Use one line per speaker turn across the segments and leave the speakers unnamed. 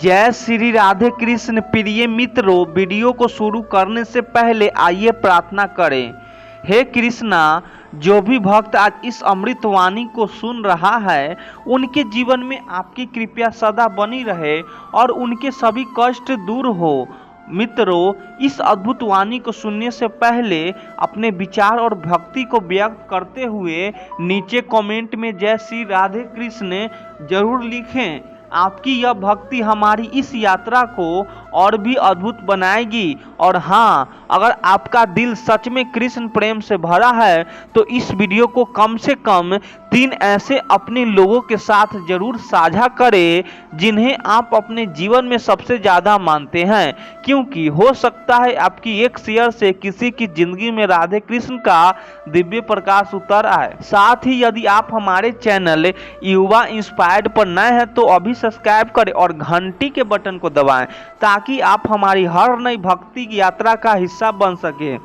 जय श्री राधे कृष्ण। प्रिय मित्रों, वीडियो को शुरू करने से पहले आइए प्रार्थना करें। हे कृष्णा, जो भी भक्त आज इस अमृत वाणी को सुन रहा है उनके जीवन में आपकी कृपा सदा बनी रहे और उनके सभी कष्ट दूर हो। मित्रों, इस अद्भुत वाणी को सुनने से पहले अपने विचार और भक्ति को व्यक्त करते हुए नीचे कमेंट में जय श्री राधे कृष्ण जरूर लिखें। आपकी यह भक्ति हमारी इस यात्रा को और भी अद्भुत बनाएगी। और हाँ, अगर आपका दिल सच में कृष्ण प्रेम से भरा है तो इस वीडियो को कम से कम 3 ऐसे अपने लोगों के साथ जरूर साझा करें जिन्हें आप अपने जीवन में सबसे ज़्यादा मानते हैं, क्योंकि हो सकता है आपकी एक शेयर से किसी की जिंदगी में राधे कृष्ण का दिव्य प्रकाश उतर आए। साथ ही यदि आप हमारे चैनल युवा इंस्पायर्ड पर नए हैं तो अभी सब्सक्राइब करें और घंटी के बटन को दबाएं ताकि आप हमारी हर नई भक्ति की यात्रा का हिस्सा बन सके।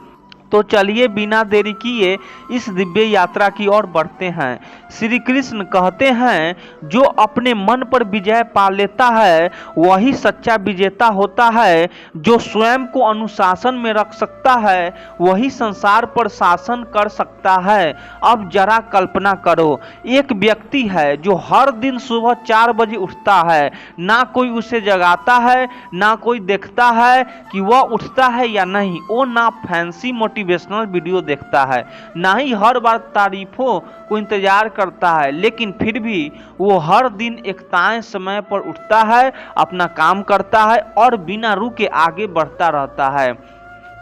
तो चलिए बिना देरी किए इस दिव्य यात्रा की ओर बढ़ते हैं। श्री कृष्ण कहते हैं, जो अपने मन पर विजय पा लेता है वही सच्चा विजेता होता है। जो स्वयं को अनुशासन में रख सकता है वही संसार पर शासन कर सकता है। अब जरा कल्पना करो, एक व्यक्ति है जो हर दिन सुबह 4 बजे उठता है, ना कोई उसे जगाता है, ना कोई देखता है कि वह उठता है या नहीं। वो ना फैंसी मोटिवेशनल वीडियो देखता है, ना ही हर बार तारीफों को इंतजार करता है, लेकिन फिर भी वो हर दिन एक तय समय पर उठता है, अपना काम करता है और बिना रुके आगे बढ़ता रहता है।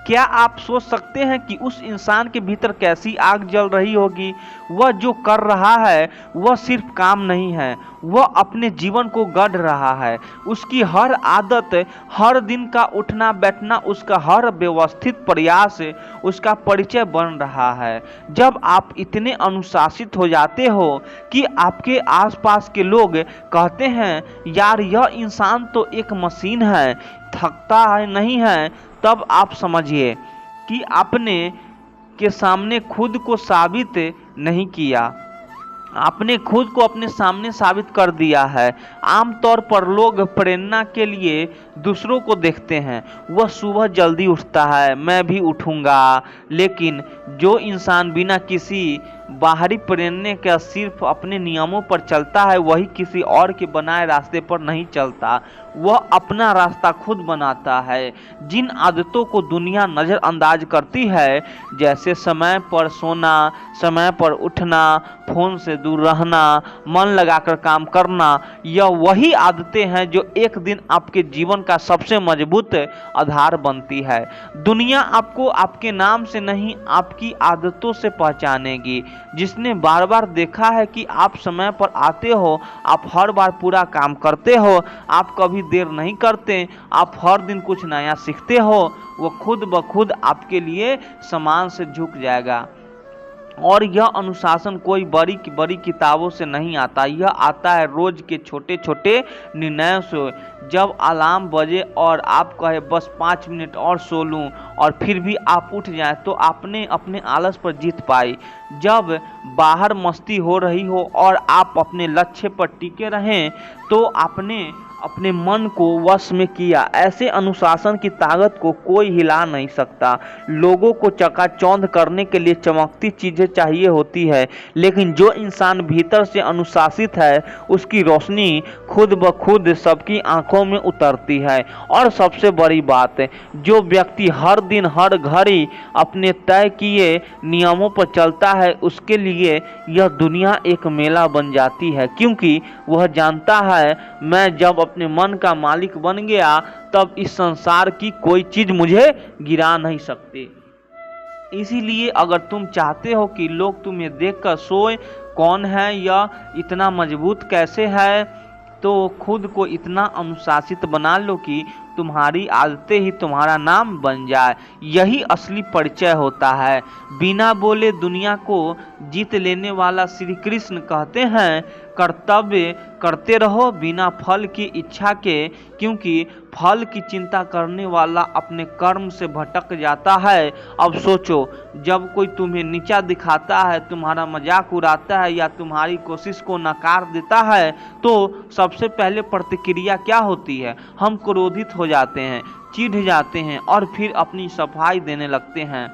क्या आप सोच सकते हैं कि उस इंसान के भीतर कैसी आग जल रही होगी? वह जो कर रहा है वह सिर्फ काम नहीं है, वह अपने जीवन को गढ़ रहा है। उसकी हर आदत, हर दिन का उठना बैठना, उसका हर व्यवस्थित प्रयास उसका परिचय बन रहा है। जब आप इतने अनुशासित हो जाते हो कि आपके आसपास के लोग कहते हैं, यार यह इंसान तो एक मशीन है, थकता है नहीं है, तब आप समझिए कि आपने के सामने खुद को साबित नहीं किया, आपने खुद को अपने सामने साबित कर दिया है। आमतौर पर लोग प्रेरणा के लिए दूसरों को देखते हैं। वह सुबह जल्दी उठता है, मैं भी उठूंगा, लेकिन जो इंसान बिना किसी बाहरी प्रेरणा के सिर्फ अपने नियमों पर चलता है वही किसी और के बनाए रास्ते पर नहीं चलता, वह अपना रास्ता खुद बनाता है। जिन आदतों को दुनिया नज़रअंदाज करती है, जैसे समय पर सोना, समय पर उठना, फोन से दूर रहना, मन लगाकर काम करना, यह वही आदतें हैं जो एक दिन आपके जीवन का सबसे मजबूत आधार बनती है। दुनिया आपको आपके नाम से नहीं, आपकी आदतों से पहचानेगी। जिसने बार बार देखा है कि आप समय पर आते हो, आप हर बार पूरा काम करते हो, आप कभी देर नहीं करते, आप हर दिन कुछ नया सीखते हो, वो खुद ब खुद आपके लिए समान से झुक जाएगा। और यह अनुशासन कोई बड़ी किताबों से नहीं आता, यह आता है रोज के छोटे छोटे निर्णयों से। जब अलार्म बजे और आप कहे बस 5 मिनट और सो लूं और फिर भी आप उठ जाएं, तो आपने अपने आलस पर जीत पाई। जब बाहर मस्ती हो रही हो और आप अपने लक्ष्य पर टिके रहें, तो आपने अपने मन को वश में किया। ऐसे अनुशासन की ताकत को कोई हिला नहीं सकता। लोगों को चकाचौंध करने के लिए चमकती चीज़ें चाहिए होती है, लेकिन जो इंसान भीतर से अनुशासित है उसकी रोशनी खुद ब खुद सबकी आंखों में उतरती है। और सबसे बड़ी बात है, जो व्यक्ति हर दिन हर घड़ी अपने तय किए नियमों पर चलता है, उसके लिए यह दुनिया एक मेला बन जाती है, क्योंकि वह जानता है, मैं जब अपने मन का मालिक बन गया तब इस संसार की कोई चीज मुझे गिरा नहीं सकती। इसीलिए अगर तुम चाहते हो कि लोग तुम्हें देखकर सोए, कौन है यह, इतना मजबूत कैसे है, तो खुद को इतना अनुशासित बना लो कि तुम्हारी आदतें ही तुम्हारा नाम बन जाए। यही असली परिचय होता है। बिना बोले दुनिया को जीत लेने वाला श्री कृष्ण कहते हैं, कर्तव्य करते रहो बिना फल की इच्छा के, क्योंकि फल की चिंता करने वाला अपने कर्म से भटक जाता है। अब सोचो, जब कोई तुम्हें नीचा दिखाता है, तुम्हारा मजाक उड़ाता है या तुम्हारी कोशिश को नकार देता है, तो सबसे पहले प्रतिक्रिया क्या होती है? हम क्रोधित हो जाते हैं, चिढ़ जाते हैं और फिर अपनी सफाई देने लगते हैं।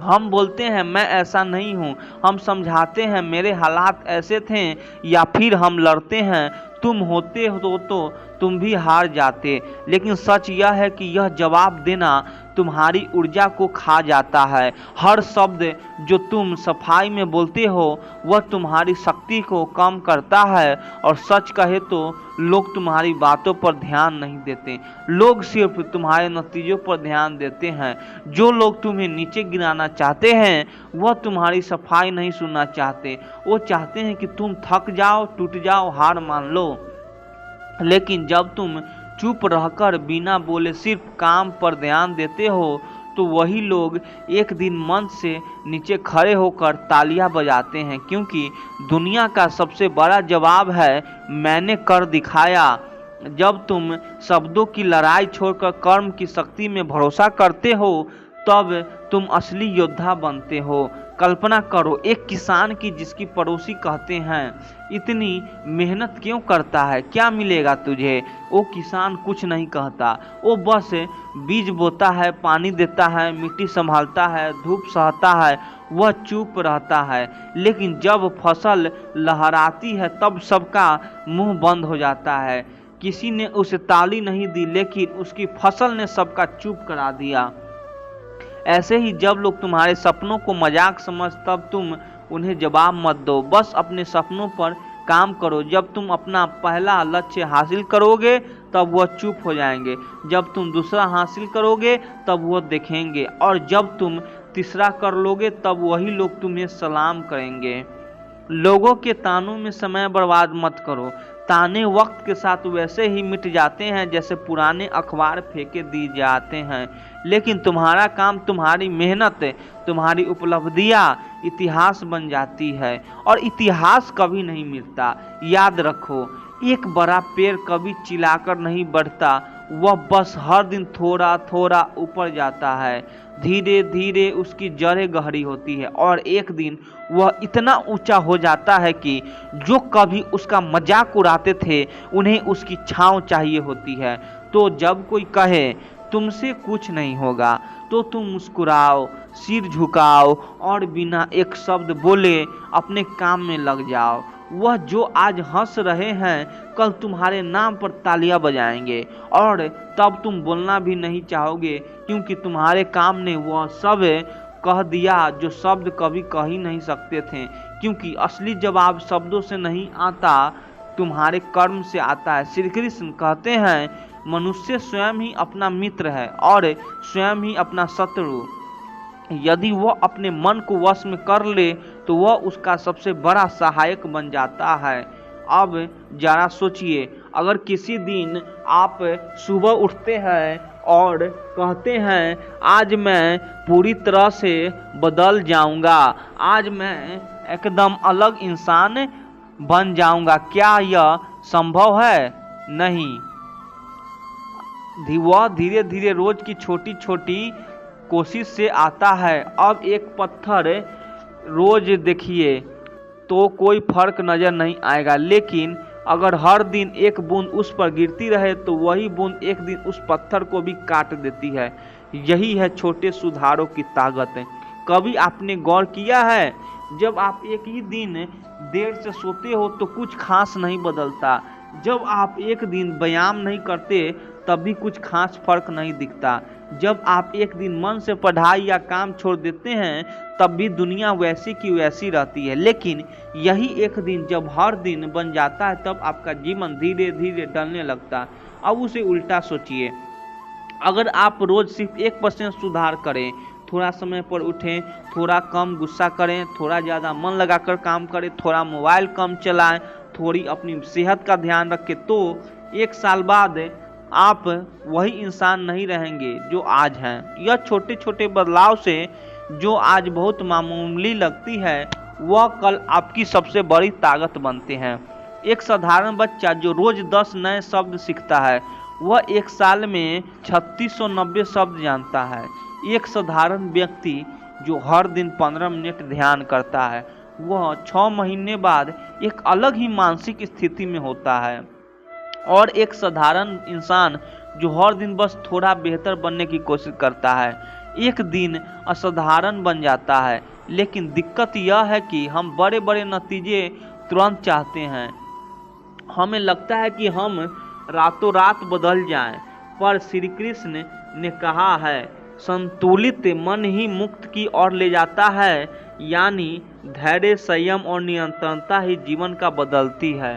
हम बोलते हैं मैं ऐसा नहीं हूँ, हम समझाते हैं मेरे हालात ऐसे थे, या फिर हम लड़ते हैं तुम होते हो तो तुम भी हार जाते। लेकिन सच यह है कि यह जवाब देना तुम्हारी ऊर्जा को खा जाता है। हर शब्द जो तुम सफाई में बोलते हो वह तुम्हारी शक्ति को कम करता है, और सच कहे तो लोग तुम्हारी बातों पर ध्यान नहीं देते, लोग सिर्फ तुम्हारे नतीजों पर ध्यान देते हैं। जो लोग तुम्हें नीचे गिराना चाहते हैं वह तुम्हारी सफाई नहीं सुनना चाहते, वो चाहते हैं कि तुम थक जाओ, टूट जाओ, हार मान लो। लेकिन जब तुम चुप रहकर बिना बोले सिर्फ काम पर ध्यान देते हो, तो वही लोग एक दिन मंच से नीचे खड़े होकर तालियां बजाते हैं, क्योंकि दुनिया का सबसे बड़ा जवाब है मैंने कर दिखाया। जब तुम शब्दों की लड़ाई छोड़कर कर्म की शक्ति में भरोसा करते हो, तब तुम असली योद्धा बनते हो। कल्पना करो एक किसान की जिसकी पड़ोसी कहते हैं इतनी मेहनत क्यों करता है, क्या मिलेगा तुझे? वो किसान कुछ नहीं कहता, वो बस बीज बोता है, पानी देता है, मिट्टी संभालता है, धूप सहता है, वह चुप रहता है। लेकिन जब फसल लहराती है तब सबका मुंह बंद हो जाता है। किसी ने उसे ताली नहीं दी, लेकिन उसकी फसल ने सबका चुप करा दिया। ऐसे ही जब लोग तुम्हारे सपनों को मजाक समझ, तब तुम उन्हें जवाब मत दो, बस अपने सपनों पर काम करो। जब तुम अपना पहला लक्ष्य हासिल करोगे तब वह चुप हो जाएंगे, जब तुम दूसरा हासिल करोगे तब वह देखेंगे, और जब तुम तीसरा कर लोगे तब वही लोग तुम्हें सलाम करेंगे। लोगों के तानों में समय बर्बाद मत करो, ताने वक्त के साथ वैसे ही मिट जाते हैं जैसे पुराने अखबार फेंके दिए जाते हैं। लेकिन तुम्हारा काम, तुम्हारी मेहनत, तुम्हारी उपलब्धियां इतिहास बन जाती है, और इतिहास कभी नहीं मिटता। याद रखो, एक बड़ा पेड़ कभी चिल्लाकर नहीं बढ़ता, वह बस हर दिन थोड़ा थोड़ा ऊपर जाता है। धीरे धीरे उसकी जड़ें गहरी होती है, और एक दिन वह इतना ऊंचा हो जाता है कि जो कभी उसका मजाक उड़ाते थे उन्हें उसकी छांव चाहिए होती है। तो जब कोई कहे तुमसे कुछ नहीं होगा, तो तुम मुस्कुराओ, सिर झुकाओ और बिना एक शब्द बोले अपने काम में लग जाओ। वह जो आज हंस रहे हैं कल तुम्हारे नाम पर तालियां बजाएंगे, और तब तुम बोलना भी नहीं चाहोगे, क्योंकि तुम्हारे काम ने वह सब कह दिया जो शब्द कभी कह ही नहीं सकते थे। क्योंकि असली जवाब शब्दों से नहीं आता, तुम्हारे कर्म से आता है। श्री कृष्ण कहते हैं मनुष्य स्वयं ही अपना मित्र है और स्वयं ही अपना शत्रु। यदि वह अपने मन को वश में कर ले तो वह उसका सबसे बड़ा सहायक बन जाता है। अब जरा सोचिए, अगर किसी दिन आप सुबह उठते हैं और कहते हैं आज मैं पूरी तरह से बदल जाऊंगा, आज मैं एकदम अलग इंसान बन जाऊंगा, क्या यह संभव है? नहीं। वह धीरे धीरे रोज की छोटी छोटी कोशिश से आता है। अब एक पत्थर रोज देखिए तो कोई फर्क नजर नहीं आएगा, लेकिन अगर हर दिन एक बूंद उस पर गिरती रहे तो वही बूंद एक दिन उस पत्थर को भी काट देती है। यही है छोटे सुधारों की ताकत। कभी आपने गौर किया है, जब आप एक ही दिन देर से सोते हो तो कुछ खास नहीं बदलता, जब आप एक दिन व्यायाम नहीं करते तब भी कुछ खास फर्क नहीं दिखता, जब आप एक दिन मन से पढ़ाई या काम छोड़ देते हैं तब भी दुनिया वैसी की वैसी रहती है। लेकिन यही एक दिन जब हर दिन बन जाता है तब आपका जीवन धीरे धीरे ढलने लगता है। अब उसे उल्टा सोचिए, अगर आप रोज सिर्फ 1% सुधार करें, थोड़ा समय पर उठें, थोड़ा कम गुस्सा करें, थोड़ा ज़्यादा मन लगाकर काम करें, थोड़ा मोबाइल कम चलाएं, थोड़ी अपनी सेहत का ध्यान रखें, तो 1 साल बाद आप वही इंसान नहीं रहेंगे जो आज हैं। यह छोटे छोटे बदलाव से जो आज बहुत मामूली लगती है वह कल आपकी सबसे बड़ी ताकत बनते हैं। एक साधारण बच्चा जो रोज 10 नए शब्द सीखता है वह एक साल में 3690 शब्द जानता है। एक साधारण व्यक्ति जो हर दिन 15 मिनट ध्यान करता है वह 6 महीने बाद एक अलग ही मानसिक स्थिति में होता है। और एक साधारण इंसान जो हर दिन बस थोड़ा बेहतर बनने की कोशिश करता है एक दिन असाधारण बन जाता है। लेकिन दिक्कत यह है कि हम बड़े बड़े नतीजे तुरंत चाहते हैं। हमें लगता है कि हम रातों रात बदल जाएं, पर श्री कृष्ण ने कहा है संतुलित मन ही मुक्त की ओर ले जाता है, यानी धैर्य, संयम और नियंत्रणता ही जीवन का बदलती है।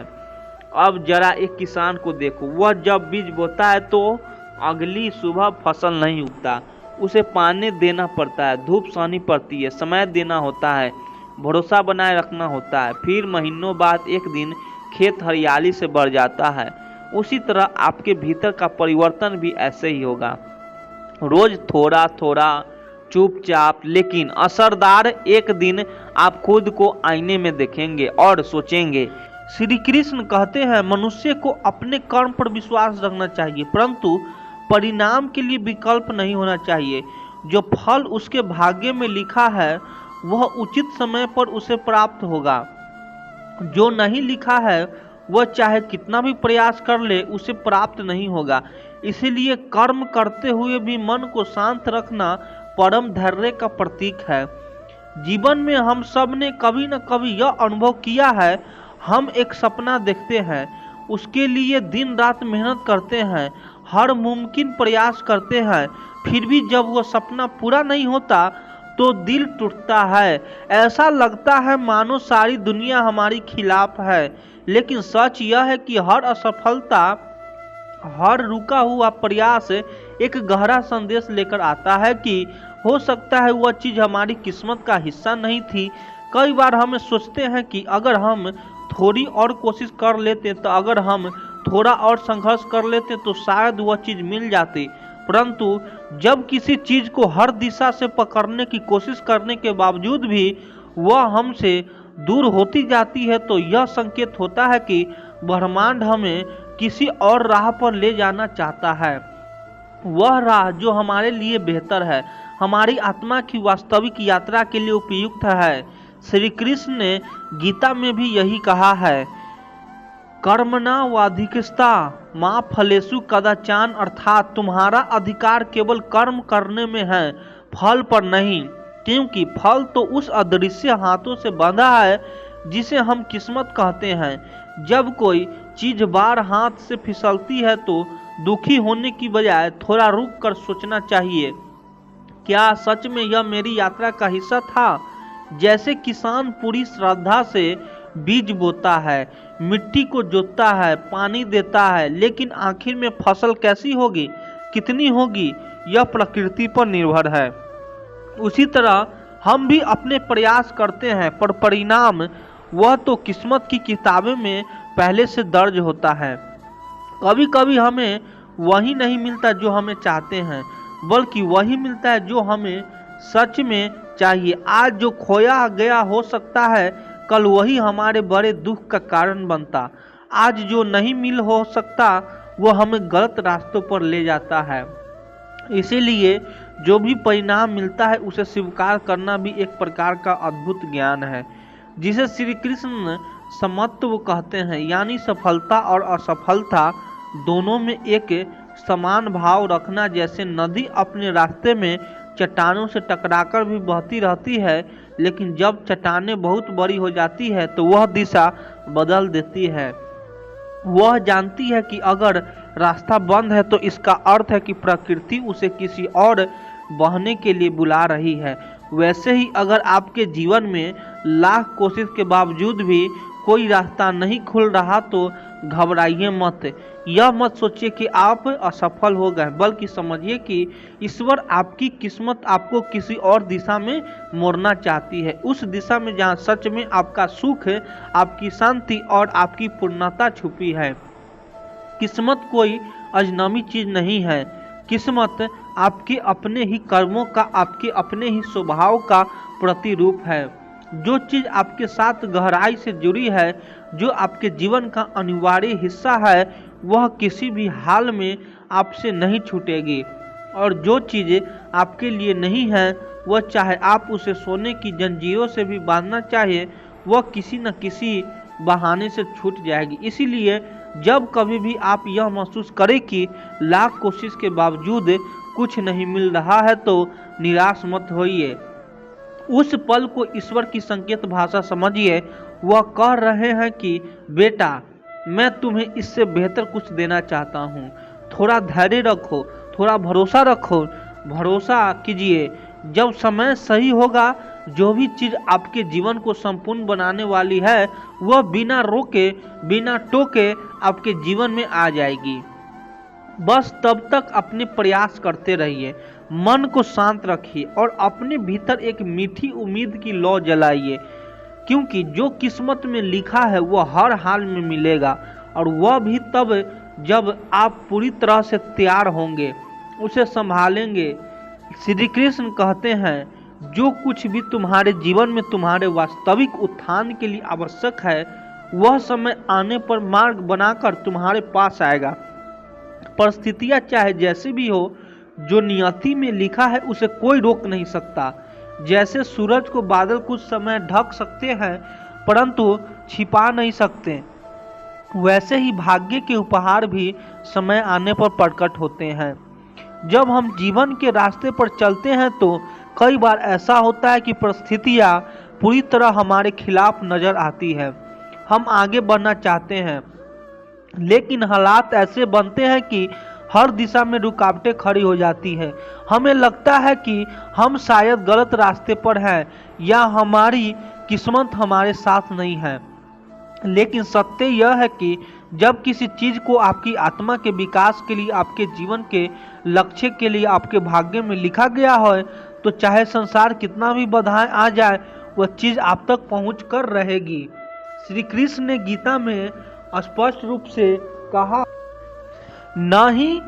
अब जरा एक किसान को देखो, वह जब बीज बोता है तो अगली सुबह फसल नहीं उगता। उसे पानी देना पड़ता है, धूप सहनी पड़ती है, समय देना होता है, भरोसा बनाए रखना होता है। फिर महीनों बाद एक दिन खेत हरियाली से भर जाता है। उसी तरह आपके भीतर का परिवर्तन भी ऐसे ही होगा, रोज थोड़ा थोड़ा, चुपचाप लेकिन असरदार। एक दिन आप खुद को आईने में देखेंगे और सोचेंगे। श्री कृष्ण कहते हैं मनुष्य को अपने कर्म पर विश्वास रखना चाहिए, परंतु परिणाम के लिए विकल्प नहीं होना चाहिए। जो फल उसके भाग्य में लिखा है वह उचित समय पर उसे प्राप्त होगा, जो नहीं लिखा है वह चाहे कितना भी प्रयास कर ले उसे प्राप्त नहीं होगा। इसीलिए कर्म करते हुए भी मन को शांत रखना परम धैर्य का प्रतीक है। जीवन में हम सब ने कभी न कभी यह अनुभव किया है, हम एक सपना देखते हैं, उसके लिए दिन रात मेहनत करते हैं, हर मुमकिन प्रयास करते हैं, फिर भी जब वह सपना पूरा नहीं होता तो दिल टूटता है। ऐसा लगता है मानो सारी दुनिया हमारी खिलाफ है। लेकिन सच यह है कि हर असफलता, हर रुका हुआ प्रयास एक गहरा संदेश लेकर आता है कि हो सकता है वह चीज हमारी किस्मत का हिस्सा नहीं थी। कई बार हम सोचते हैं कि अगर हम थोड़ी और कोशिश कर लेते, तो अगर हम थोड़ा और संघर्ष कर लेते तो शायद वह चीज मिल जाती। परंतु जब किसी चीज को हर दिशा से पकड़ने की कोशिश करने के बावजूद भी वह हमसे दूर होती जाती है, तो यह संकेत होता है कि ब्रह्मांड हमें किसी और राह पर ले जाना चाहता है, वह राह जो हमारे लिए बेहतर है, हमारी आत्मा की वास्तविक यात्रा के लिए उपयुक्त है। श्री कृष्ण ने गीता में भी यही कहा है, कर्मणा वाधिकस्ता मां फलेषु कदाचान, अर्थात तुम्हारा अधिकार केवल कर्म करने में है, फल पर नहीं। क्योंकि फल तो उस अदृश्य हाथों से बंधा है जिसे हम किस्मत कहते हैं। जब कोई चीज बार हाथ से फिसलती है तो दुखी होने की बजाय थोड़ा रुक कर सोचना चाहिए, क्या सच में यह मेरी यात्रा का हिस्सा था। जैसे किसान पूरी श्रद्धा से बीज बोता है, मिट्टी को जोतता है, पानी देता है, लेकिन आखिर में फसल कैसी होगी, कितनी होगी, यह प्रकृति पर निर्भर है। उसी तरह हम भी अपने प्रयास करते हैं, पर परिणाम वह तो किस्मत की किताबों में पहले से दर्ज होता है। कभी कभी हमें वही नहीं मिलता जो हमें चाहते हैं, बल्कि वही मिलता है जो हमें सच में चाहिए। आज जो खोया गया हो सकता है कल वही हमारे बड़े दुख का कारण बनता। आज जो नहीं मिल हो सकता वो हमें गलत रास्तों पर ले जाता है। इसीलिए जो भी परिणाम मिलता है उसे स्वीकार करना भी एक प्रकार का अद्भुत ज्ञान है, जिसे श्री कृष्ण समत्व कहते हैं। यानी सफलता और असफलता दोनों में एक समान भाव रखना। जैसे नदी अपने रास्ते में चट्टानों से टकराकर भी बहती रहती है, लेकिन जब चट्टानें बहुत बड़ी हो जाती है तो वह दिशा बदल देती है। वह जानती है कि अगर रास्ता बंद है तो इसका अर्थ है कि प्रकृति उसे किसी और बहने के लिए बुला रही है। वैसे ही अगर आपके जीवन में लाख कोशिश के बावजूद भी कोई रास्ता नहीं खुल रहा तो घबराइए मत। यह मत सोचिए कि आप असफल हो गए, बल्कि समझिए कि ईश्वर आपकी किस्मत आपको किसी और दिशा में मोड़ना चाहती है, उस दिशा में जहाँ सच में आपका सुख, आपकी शांति और आपकी पूर्णता छुपी है। किस्मत कोई अजनबी चीज नहीं है। किस्मत आपके अपने ही कर्मों का, आपके अपने ही स्वभाव का प्रतिरूप है। जो चीज़ आपके साथ गहराई से जुड़ी है, जो आपके जीवन का अनिवार्य हिस्सा है, वह किसी भी हाल में आपसे नहीं छूटेगी। और जो चीज़ें आपके लिए नहीं है, वह चाहे आप उसे सोने की जंजीरों से भी बांधना चाहिए, वह किसी न किसी बहाने से छूट जाएगी। इसीलिए जब कभी भी आप यह महसूस करें कि लाख कोशिश के बावजूद कुछ नहीं मिल रहा है, तो निराश मत होइए। उस पल को ईश्वर की संकेत भाषा समझिए। वह कह रहे हैं कि बेटा, मैं तुम्हें इससे बेहतर कुछ देना चाहता हूँ। थोड़ा धैर्य रखो, थोड़ा भरोसा रखो, भरोसा कीजिए। जब समय सही होगा, जो भी चीज़ आपके जीवन को संपूर्ण बनाने वाली है, वह बिना रोके, बिना टोके आपके जीवन में आ जाएगी। बस तब तक अपने प्रयास करते रहिए, मन को शांत रखिए और अपने भीतर एक मीठी उम्मीद की लौ जलाइए, क्योंकि जो किस्मत में लिखा है वह हर हाल में मिलेगा, और वह भी तब जब आप पूरी तरह से तैयार होंगे, उसे संभालेंगे। श्री कृष्ण कहते हैं, जो कुछ भी तुम्हारे जीवन में तुम्हारे वास्तविक उत्थान के लिए आवश्यक है, वह समय आने पर मार्ग बनाकर तुम्हारे पास आएगा। परिस्थितियां चाहे जैसी भी हो, जो नियति में लिखा है उसे कोई रोक नहीं सकता। जैसे सूरज को बादल कुछ समय ढक सकते हैं परंतु छिपा नहीं सकते, वैसे ही भाग्य के उपहार भी समय आने पर प्रकट होते हैं। जब हम जीवन के रास्ते पर चलते हैं तो कई बार ऐसा होता है कि परिस्थितियाँ पूरी तरह हमारे खिलाफ नजर आती है। हम आगे बढ़ना चाहते हैं, लेकिन हालात ऐसे बनते हैं कि हर दिशा में रुकावटें खड़ी हो जाती है। हमें लगता है कि हम शायद गलत रास्ते पर हैं या हमारी किस्मत हमारे साथ नहीं है। लेकिन सत्य यह है कि जब किसी चीज़ को आपकी आत्मा के विकास के लिए, आपके जीवन के लक्ष्य के लिए आपके भाग्य में लिखा गया है, तो चाहे संसार कितना भी बाधाएं आ जाए, वह चीज़ आप तक पहुँच कर रहेगी। श्री कृष्ण ने गीता में स्पष्ट रूप से कहा, न ही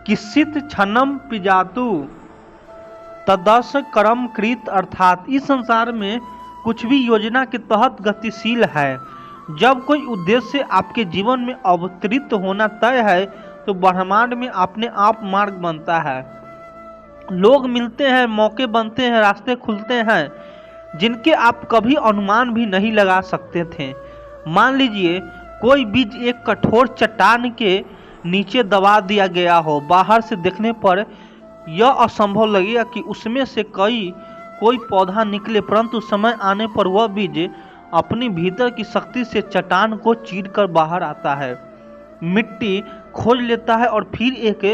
किसित क्षणम पिजातु तदस कर्म कृत, अर्थात इस संसार में कुछ भी योजना के तहत गतिशील है। जब कोई उद्देश्य आपके जीवन में अवतरित होना तय है, तो ब्रह्मांड में अपने आप मार्ग बनता है। लोग मिलते हैं, मौके बनते हैं, रास्ते खुलते हैं जिनके आप कभी अनुमान भी नहीं लगा सकते थे। मान लीजिए कोई बीज एक कठोर चट्टान के नीचे दबा दिया गया हो। बाहर से देखने पर यह असंभव लगेगा कि उसमें से कोई पौधा निकले, परंतु समय आने पर वह बीज अपने भीतर की शक्ति से चट्टान को चीरकर बाहर आता है, मिट्टी खोज लेता है और फिर एक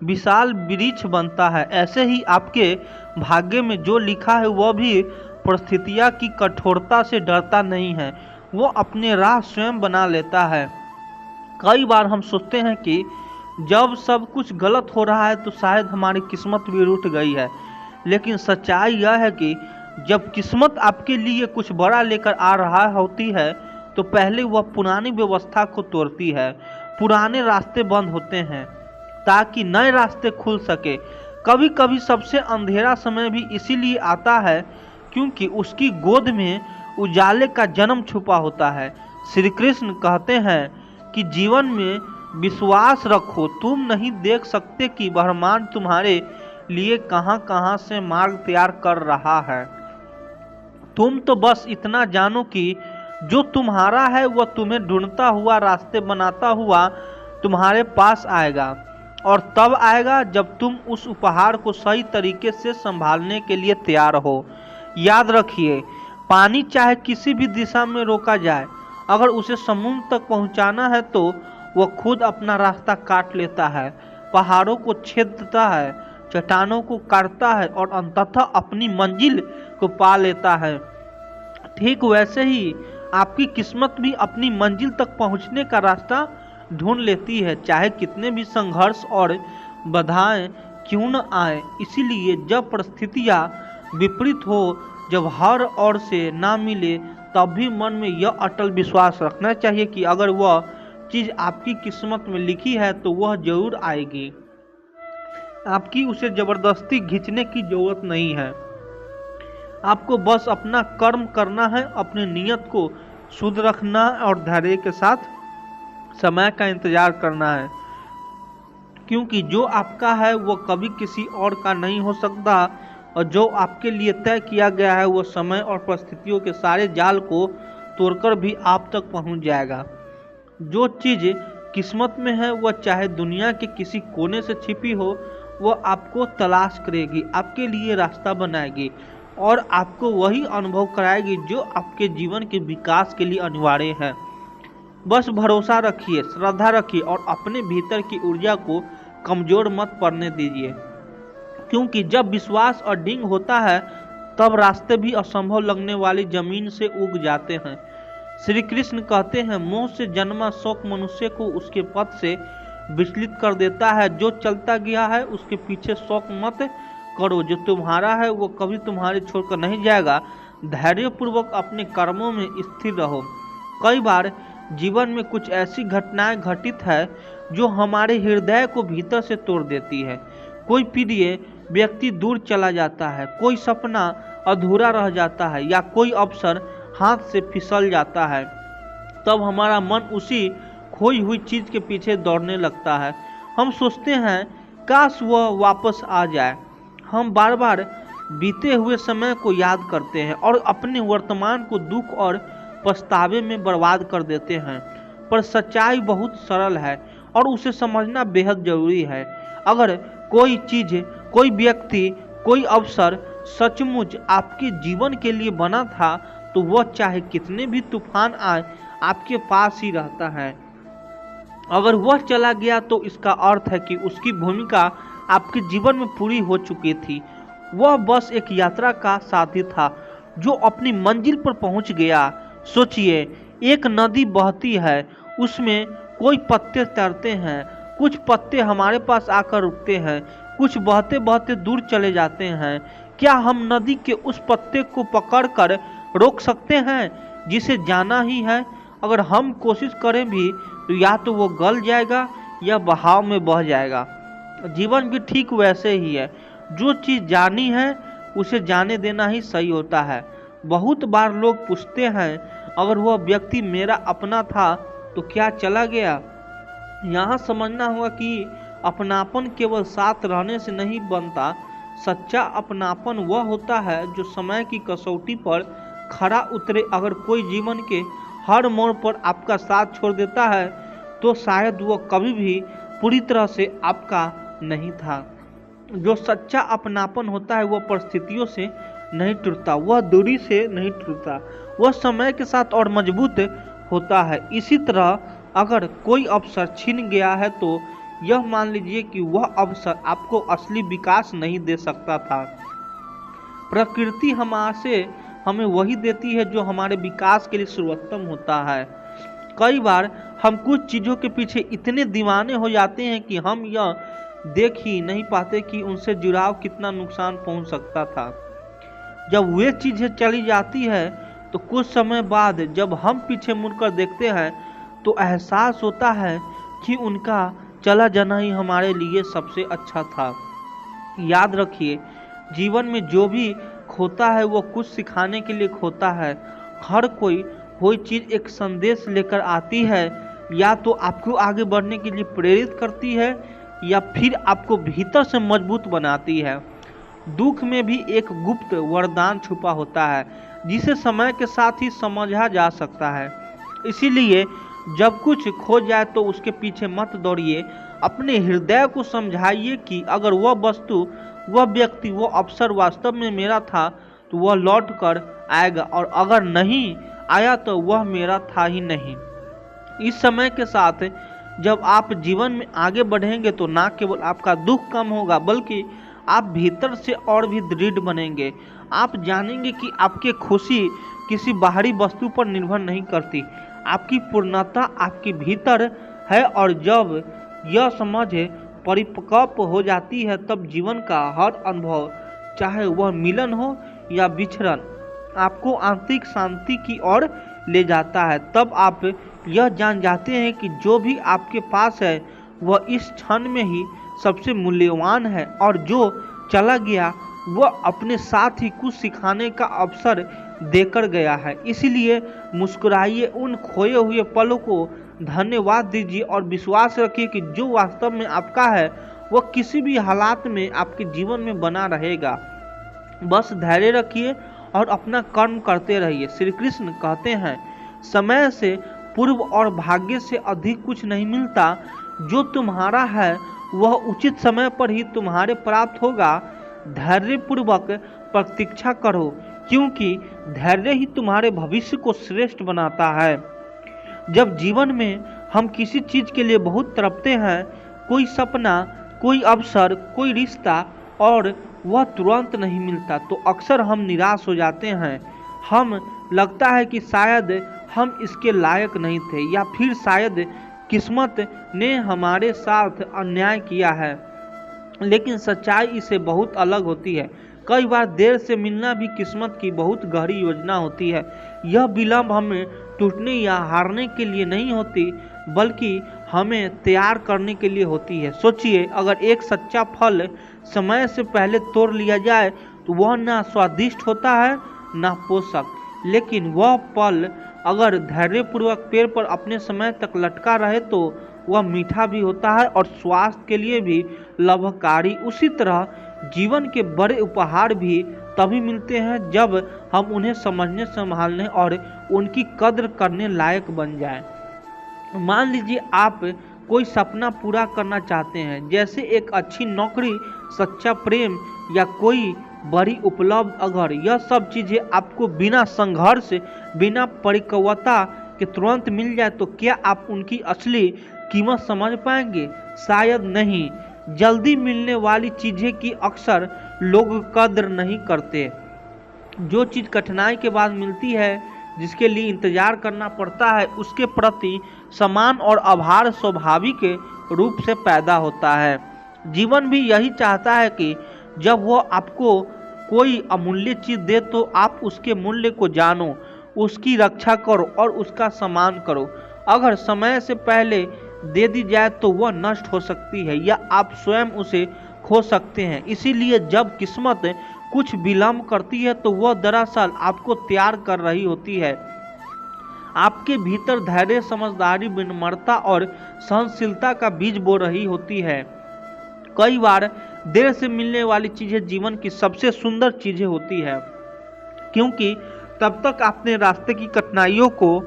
विशाल वृक्ष बनता है। ऐसे ही आपके भाग्य में जो लिखा है वह भी परिस्थितियाँ की कठोरता से डरता नहीं है, वो अपने राह स्वयं बना लेता है। कई बार हम सोचते हैं कि जब सब कुछ गलत हो रहा है तो शायद हमारी किस्मत भी रूठ गई है, लेकिन सच्चाई यह है कि जब किस्मत आपके लिए कुछ बड़ा लेकर आ रहा होती है, तो पहले वह पुरानी व्यवस्था को तोड़ती है। पुराने रास्ते बंद होते हैं ताकि नए रास्ते खुल सके। कभी कभी सबसे अंधेरा समय भी इसीलिए आता है क्योंकि उसकी गोद में उजाले का जन्म छुपा होता है। श्री कृष्ण कहते हैं कि जीवन में विश्वास रखो, तुम नहीं देख सकते कि ब्रह्मांड तुम्हारे लिए कहां कहां से मार्ग तैयार कर रहा है। तुम तो बस इतना जानो कि जो तुम्हारा है वह तुम्हें ढूंढता हुआ, रास्ते बनाता हुआ तुम्हारे पास आएगा, और तब आएगा जब तुम उस उपहार को सही तरीके से संभालने के लिए तैयार हो। याद रखिए, पानी चाहे किसी भी दिशा में रोका जाए, अगर उसे समुद्र तक पहुंचाना है तो वह खुद अपना रास्ता काट लेता है, पहाड़ों को छेदता है, चट्टानों को काटता है और अंततः अपनी मंजिल को पा लेता है। ठीक वैसे ही आपकी किस्मत भी अपनी मंजिल तक पहुंचने का रास्ता ढूंढ लेती है, चाहे कितने भी संघर्ष और बाधाएं क्यों न आए। इसीलिए जब परिस्थितियां विपरीत हो, जब हर ओर से ना मिले, तब भी मन में यह अटल विश्वास रखना चाहिए कि अगर वह चीज़ आपकी किस्मत में लिखी है तो वह जरूर आएगी। आपकी उसे जबरदस्ती खींचने की जरूरत नहीं है। आपको बस अपना कर्म करना है, अपनी नियत को शुद्ध रखना है और धैर्य के साथ समय का इंतजार करना है, क्योंकि जो आपका है वो कभी किसी और का नहीं हो सकता, और जो आपके लिए तय किया गया है वो समय और परिस्थितियों के सारे जाल को तोड़कर भी आप तक पहुंच जाएगा। जो चीज़ किस्मत में है वह चाहे दुनिया के किसी कोने से छिपी हो, वह आपको तलाश करेगी, आपके लिए रास्ता बनाएगी और आपको वही अनुभव कराएगी जो आपके जीवन के विकास के लिए अनिवार्य है। बस भरोसा रखिए, श्रद्धा रखिए और अपने भीतर की ऊर्जा को कमजोर मत पड़ने दीजिए, क्योंकि जब विश्वास और डिंग होता है तब रास्ते भी असंभव लगने वाली जमीन से उग जाते हैं। श्री कृष्ण कहते हैं, मोह से जन्मा शौक मनुष्य को उसके पथ से विचलित कर देता है। जो चलता गया है उसके पीछे शौक मत करो, जो तुम्हारा है वो कभी तुम्हारे छोड़कर नहीं जाएगा। धैर्यपूर्वक अपने कर्मों में स्थिर रहो। कई बार जीवन में कुछ ऐसी घटनाएं घटित है जो हमारे हृदय को भीतर से तोड़ देती है। कोई प्रिय व्यक्ति दूर चला जाता है, कोई सपना अधूरा रह जाता है या कोई अवसर हाथ से फिसल जाता है। तब हमारा मन उसी खोई हुई चीज के पीछे दौड़ने लगता है। हम सोचते हैं काश वह वापस आ जाए। हम बार बार बीते हुए समय को याद करते हैं और अपने वर्तमान को दुख और पछतावे में बर्बाद कर देते हैं। पर सच्चाई बहुत सरल है और उसे समझना बेहद जरूरी है। अगर कोई चीज, कोई व्यक्ति, कोई अवसर सचमुच आपके जीवन के लिए बना था तो वह चाहे कितने भी तूफान आए आपके पास ही रहता है। अगर वह चला गया तो इसका अर्थ है कि उसकी भूमिका आपके जीवन में पूरी हो चुकी थी। वह बस एक यात्रा का साथी था जो अपनी मंजिल पर पहुंच गया। सोचिए, एक नदी बहती है, उसमें कोई पत्ते तैरते हैं, कुछ पत्ते हमारे पास आकर रुकते हैं, कुछ बहते बहते दूर चले जाते हैं। क्या हम नदी के उस पत्ते को पकड़कर रोक सकते हैं जिसे जाना ही है? अगर हम कोशिश करें भी तो या तो वो गल जाएगा या बहाव में बह जाएगा। जीवन भी ठीक वैसे ही है। जो चीज़ जानी है उसे जाने देना ही सही होता है। बहुत बार लोग पूछते हैं, अगर वह व्यक्ति मेरा अपना था तो क्या चला गया? यहाँ समझना होगा कि अपनापन केवल साथ रहने से नहीं बनता। सच्चा अपनापन वह होता है जो समय की कसौटी पर खरा उतरे। अगर कोई जीवन के हर मोड़ पर आपका साथ छोड़ देता है तो शायद वह कभी भी पूरी तरह से आपका नहीं था। जो सच्चा अपनापन होता है वह परिस्थितियों से नहीं टूटता, वह दूरी से नहीं टूटता, वह समय के साथ और मजबूत होता है। इसी तरह अगर कोई अवसर छीन गया है तो यह मान लीजिए कि वह अवसर आपको असली विकास नहीं दे सकता था। प्रकृति हमें वही देती है जो हमारे विकास के लिए सर्वोत्तम होता है। कई बार हम कुछ चीज़ों के पीछे इतने दीवाने हो जाते हैं कि हम यह देख ही नहीं पाते कि उनसे जुड़ाव कितना नुकसान पहुंच सकता था। जब वे चीज़ें चली जाती है तो कुछ समय बाद जब हम पीछे मुड़कर देखते हैं तो एहसास होता है कि उनका चला जाना ही हमारे लिए सबसे अच्छा था। याद रखिए, जीवन में जो भी खोता है वो कुछ सिखाने के लिए खोता है। हर कोई चीज़ एक संदेश लेकर आती है, या तो आपको आगे बढ़ने के लिए प्रेरित करती है या फिर आपको भीतर से मजबूत बनाती है। दुख में भी एक गुप्त वरदान छुपा होता है जिसे समय के साथ ही समझा जा सकता है। इसीलिए जब कुछ खो जाए तो उसके पीछे मत दौड़िए। अपने हृदय को समझाइए कि अगर वह वस्तु, वह व्यक्ति, वह अवसर वास्तव में मेरा था तो वह लौट कर आएगा, और अगर नहीं आया तो वह मेरा था ही नहीं। इस समय के साथ जब आप जीवन में आगे बढ़ेंगे तो ना केवल आपका दुख कम होगा बल्कि आप भीतर से और भी दृढ़ बनेंगे। आप जानेंगे कि आपकी खुशी किसी बाहरी वस्तु पर निर्भर नहीं करती, आपकी पूर्णता आपके भीतर है। और जब यह समझ परिपक्व हो जाती है तब जीवन का हर अनुभव, चाहे वह मिलन हो या विछड़न, आपको आंतरिक शांति की ओर ले जाता है। तब आप यह जान जाते हैं कि जो भी आपके पास है वह इस क्षण में ही सबसे मूल्यवान है, और जो चला गया वह अपने साथ ही कुछ सिखाने का अवसर देकर गया है। इसीलिए मुस्कुराइए, उन खोए हुए पलों को धन्यवाद दीजिए और विश्वास रखिए कि जो वास्तव में आपका है वह किसी भी हालात में आपके जीवन में बना रहेगा। बस धैर्य रखिए और अपना कर्म करते रहिए। श्री कृष्ण कहते हैं, समय से पूर्व और भाग्य से अधिक कुछ नहीं मिलता। जो तुम्हारा है वह उचित समय पर ही तुम्हारे प्राप्त होगा। धैर्यपूर्वक प्रतीक्षा करो, क्योंकि धैर्य ही तुम्हारे भविष्य को श्रेष्ठ बनाता है। जब जीवन में हम किसी चीज के लिए बहुत तड़पते हैं, कोई सपना, कोई अवसर, कोई रिश्ता, और वह तुरंत नहीं मिलता, तो अक्सर हम निराश हो जाते हैं। हम लगता है कि शायद हम इसके लायक नहीं थे, या फिर शायद किस्मत ने हमारे साथ अन्याय किया है। लेकिन सच्चाई इससे बहुत अलग होती है। कई बार देर से मिलना भी किस्मत की बहुत गहरी योजना होती है। यह विलंब हमें टूटने या हारने के लिए नहीं होती, बल्कि हमें तैयार करने के लिए होती है। सोचिए, अगर एक सच्चा फल समय से पहले तोड़ लिया जाए तो वह ना स्वादिष्ट होता है ना पोषक, लेकिन वह फल अगर धैर्यपूर्वक पेड़ पर अपने समय तक लटका रहे तो वह मीठा भी होता है और स्वास्थ्य के लिए भी लाभकारी। उसी तरह जीवन के बड़े उपहार भी तभी मिलते हैं जब हम उन्हें समझने, संभालने और उनकी कद्र करने लायक बन जाएं। मान लीजिए आप कोई सपना पूरा करना चाहते हैं, जैसे एक अच्छी नौकरी, सच्चा प्रेम या कोई बड़ी उपलब्धि। अगर यह सब चीजें आपको बिना संघर्ष, बिना परिपक्वता के तुरंत मिल जाए तो क्या आप उनकी असली कीमत समझ पाएंगे? शायद नहीं। जल्दी मिलने वाली चीजें की अक्सर लोग कद्र नहीं करते। जो चीज कठिनाई के बाद मिलती है, जिसके लिए इंतजार करना पड़ता है, उसके प्रति सम्मान और आभार स्वाभाविक रूप से पैदा होता है। जीवन भी यही चाहता है कि जब वह आपको कोई अमूल्य चीज दे तो आप उसके मूल्य को जानो, उसकी रक्षा करो और उसका सम्मान करो। अगर समय से पहले दे दी जाए तो वह नष्ट हो सकती है या आप स्वयं उसे खो सकते हैं। इसीलिए जब किस्मत कुछ विलंब करती है तो वह दरअसल आपको तैयार कर रही होती है। आपके भीतर धैर्य, समझदारी, विनम्रता और सहनशीलता का बीज बो रही होती है। कई बार देर से मिलने वाली चीजें जीवन की सबसे सुंदर चीजें होती है, क्योंकि तब तक आपने रास्ते की कठिनाइयों को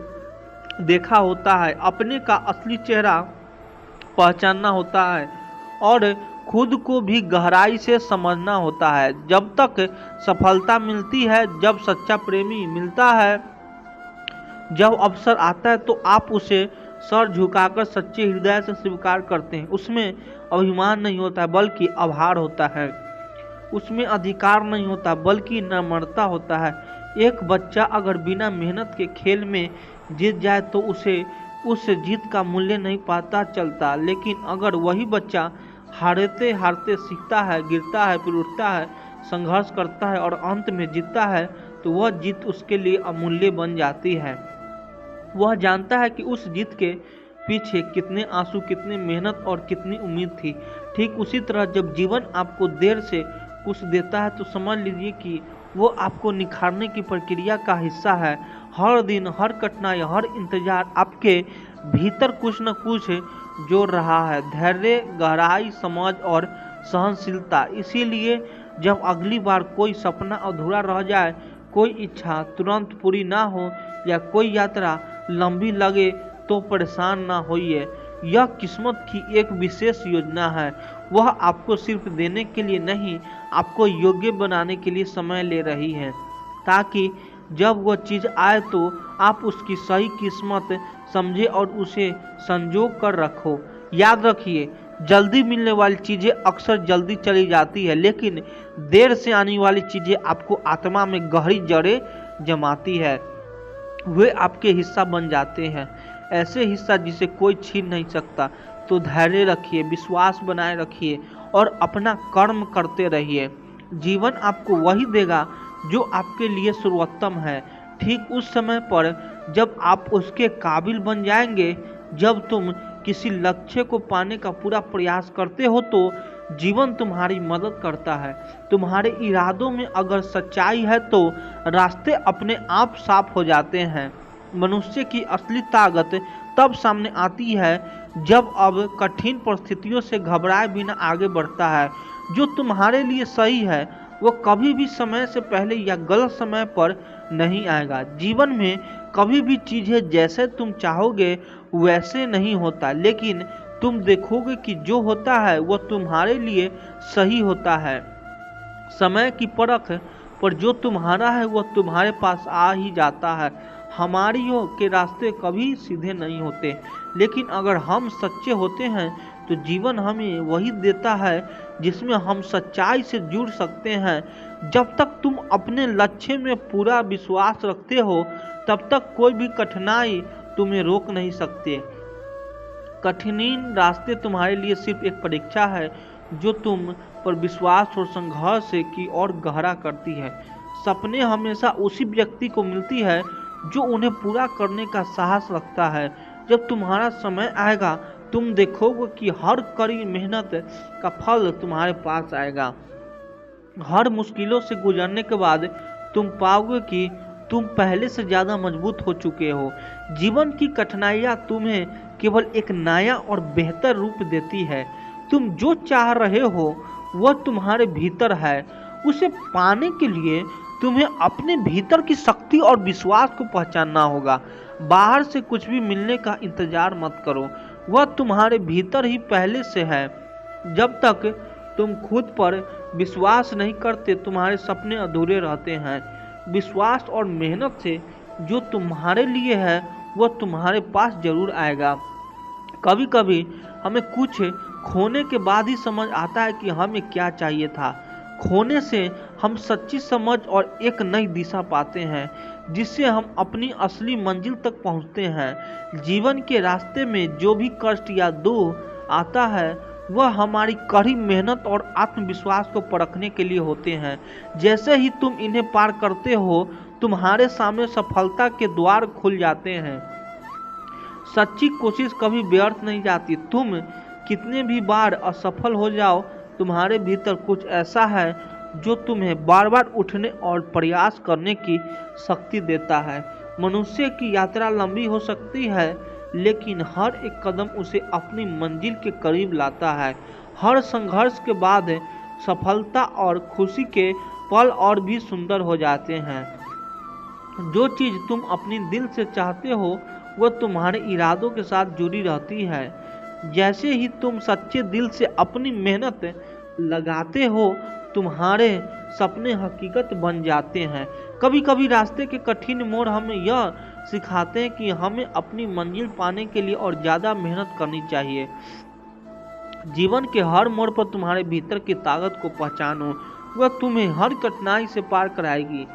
देखा होता है, अपने का असली चेहरा पहचानना होता है और खुद को भी गहराई से समझना होता है। जब तक सफलता मिलती है, जब सच्चा प्रेमी मिलता है, जब अवसर आता है तो आप उसे सर झुकाकर सच्चे हृदय से स्वीकार करते हैं। उसमें अभिमान नहीं होता बल्कि आभार होता है, उसमें अधिकार नहीं होता बल्कि नम्रता होता है। एक बच्चा अगर बिना मेहनत के खेल में जीत जाए तो उसे उस जीत का मूल्य नहीं पता चलता, लेकिन अगर वही बच्चा हारते हारते सीखता है, गिरता है, फिर उठता है, संघर्ष करता है और अंत में जीतता है, तो वह जीत उसके लिए अमूल्य बन जाती है। वह जानता है कि उस जीत के पीछे कितने आंसू, कितनी मेहनत और कितनी उम्मीद थी। ठीक उसी तरह जब जीवन आपको देर से कुछ देता है तो समझ लीजिए कि वो आपको निखारने की प्रक्रिया का हिस्सा है। हर दिन, हर कठिनाई, हर इंतजार आपके भीतर कुछ न कुछ जोड़ रहा है, धैर्य, गहराई, समझ और सहनशीलता। इसीलिए जब अगली बार कोई सपना अधूरा रह जाए, कोई इच्छा तुरंत पूरी ना हो या कोई यात्रा लंबी लगे तो परेशान ना होइए। यह किस्मत की एक विशेष योजना है। वह आपको सिर्फ देने के लिए नहीं, आपको योग्य बनाने के लिए समय ले रही है, ताकि जब वह चीज़ आए तो आप उसकी सही किस्मत समझे और उसे संजो कर रखो। याद रखिए, जल्दी मिलने वाली चीज़ें अक्सर जल्दी चली जाती है, लेकिन देर से आने वाली चीज़ें आपको आत्मा में गहरी जड़ें जमाती है। वे आपके हिस्सा बन जाते हैं, ऐसे हिस्सा जिसे कोई छीन नहीं सकता। तो धैर्य रखिए, विश्वास बनाए रखिए और अपना कर्म करते रहिए। जीवन आपको वही देगा जो आपके लिए सर्वोत्तम है, ठीक उस समय पर जब आप उसके काबिल बन जाएंगे। जब तुम किसी लक्ष्य को पाने का पूरा प्रयास करते हो तो जीवन तुम्हारी मदद करता है। तुम्हारे इरादों में अगर सच्चाई है तो रास्ते अपने आप साफ हो जाते हैं। मनुष्य की असली ताकत तब सामने आती है जब अब कठिन परिस्थितियों से घबराए बिना आगे बढ़ता है। जो तुम्हारे लिए सही है वो कभी भी समय से पहले या गलत समय पर नहीं आएगा। जीवन में कभी भी चीजें जैसे तुम चाहोगे वैसे नहीं होता, लेकिन तुम देखोगे कि जो होता है वो तुम्हारे लिए सही होता है। समय की परख पर जो तुम्हारा है वो तुम्हारे पास आ ही जाता है। हमारियों के रास्ते कभी सीधे नहीं होते, लेकिन अगर हम सच्चे होते हैं तो जीवन हमें वही देता है जिसमें हम सच्चाई से जुड़ सकते हैं। जब तक तुम अपने लक्ष्य में पूरा विश्वास रखते हो तब तक कोई भी कठिनाई तुम्हें रोक नहीं सकते। कठिन रास्ते तुम्हारे लिए सिर्फ एक परीक्षा है जो तुम पर विश्वास और संघर्ष की और गहरा करती है। सपने हमेशा उसी व्यक्ति को मिलती है जो उन्हें पूरा करने का साहस रखता है। जब तुम्हारा समय आएगा तुम देखोगे कि हर कड़ी मेहनत का फल तुम्हारे पास आएगा। हर मुश्किलों से गुजरने के बाद तुम पाओगे कि तुम पहले से ज़्यादा मजबूत हो चुके हो। जीवन की कठिनाइयाँ तुम्हें केवल एक नया और बेहतर रूप देती है। तुम जो चाह रहे हो वह तुम्हारे भीतर है। उसे पाने के लिए तुम्हें अपने भीतर की शक्ति और विश्वास को पहचानना होगा। बाहर से कुछ भी मिलने का इंतजार मत करो, वह तुम्हारे भीतर ही पहले से है। जब तक तुम खुद पर विश्वास नहीं करते तुम्हारे सपने अधूरे रहते हैं। विश्वास और मेहनत से जो तुम्हारे लिए है वह तुम्हारे पास जरूर आएगा। कभी कभी हमें कुछ खोने के बाद ही समझ आता है कि हमें क्या चाहिए था। खोने से हम सच्ची समझ और एक नई दिशा पाते हैं जिससे हम अपनी असली मंजिल तक पहुंचते हैं। जीवन के रास्ते में जो भी कष्ट या दुख आता है वह हमारी कड़ी मेहनत और आत्मविश्वास को परखने के लिए होते हैं। जैसे ही तुम इन्हें पार करते हो तुम्हारे सामने सफलता के द्वार खुल जाते हैं। सच्ची कोशिश कभी व्यर्थ नहीं जाती। तुम कितने भी बार असफल हो जाओ तुम्हारे भीतर कुछ ऐसा है जो तुम्हें बार बार उठने और प्रयास करने की शक्ति देता है। मनुष्य की यात्रा लंबी हो सकती है लेकिन हर एक कदम उसे अपनी मंजिल के करीब लाता है। हर संघर्ष के बाद सफलता और खुशी के पल और भी सुंदर हो जाते हैं। जो चीज़ तुम अपनी दिल से चाहते हो वह तुम्हारे इरादों के साथ जुड़ी रहती है। जैसे ही तुम सच्चे दिल से अपनी मेहनत लगाते हो तुम्हारे सपने हकीकत बन जाते हैं। कभी कभी रास्ते के कठिन मोड़ हमें यह सिखाते हैं कि हमें अपनी मंजिल पाने के लिए और ज़्यादा मेहनत करनी चाहिए। जीवन के हर मोड़ पर तुम्हारे भीतर की ताकत को पहचानो, वह तुम्हें हर कठिनाई से पार कराएगी।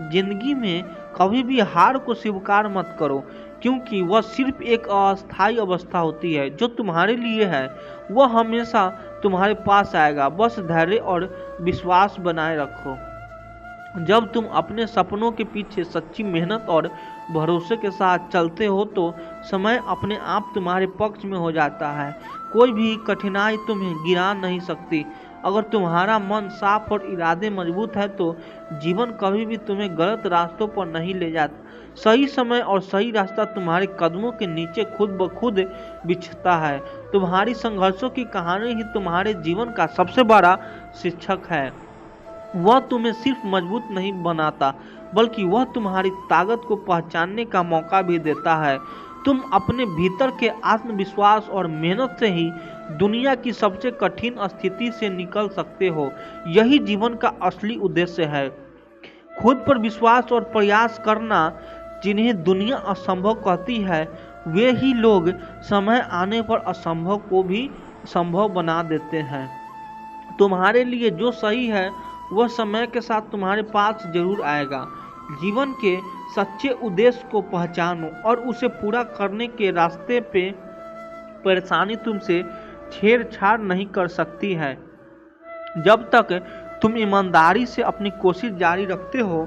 जिंदगी में कभी भी हार को स्वीकार मत करो क्योंकि वह सिर्फ एक अस्थायी अवस्था होती है। जो तुम्हारे लिए है वह हमेशा तुम्हारे पास आएगा, बस धैर्य और विश्वास बनाए रखो। जब तुम अपने सपनों के पीछे सच्ची मेहनत और भरोसे के साथ चलते हो तो समय अपने आप तुम्हारे पक्ष में हो जाता है। कोई भी कठिनाई तुम्हें गिरा नहीं सकती। अगर तुम्हारा मन साफ और इरादे मजबूत है तो जीवन कभी भी तुम्हें गलत रास्तों पर नहीं ले जाता। सही समय और सही रास्ता तुम्हारे कदमों के नीचे खुद ब खुद बिछता है। तुम्हारी संघर्षों की कहानी ही तुम्हारे जीवन का सबसे बड़ा शिक्षक है। वह तुम्हें सिर्फ मजबूत नहीं बनाता बल्कि वह तुम्हारी ताकत को पहचानने का मौका भी देता है। तुम अपने भीतर के आत्मविश्वास और मेहनत से ही दुनिया की सबसे कठिन स्थिति से निकल सकते हो। यही जीवन का असली उद्देश्य है। खुद पर विश्वास और प्रयास करना। जिन्हें दुनिया असंभव कहती है वे ही लोग समय आने पर असंभव को भी संभव बना देते हैं। तुम्हारे लिए जो सही है वह समय के साथ तुम्हारे पास जरूर आएगा। जीवन के सच्चे उद्देश्य को पहचानो और उसे पूरा करने के रास्ते पे परेशानी तुमसे छेड़छाड़ नहीं कर सकती है। जब तक तुम ईमानदारी से अपनी कोशिश जारी रखते हो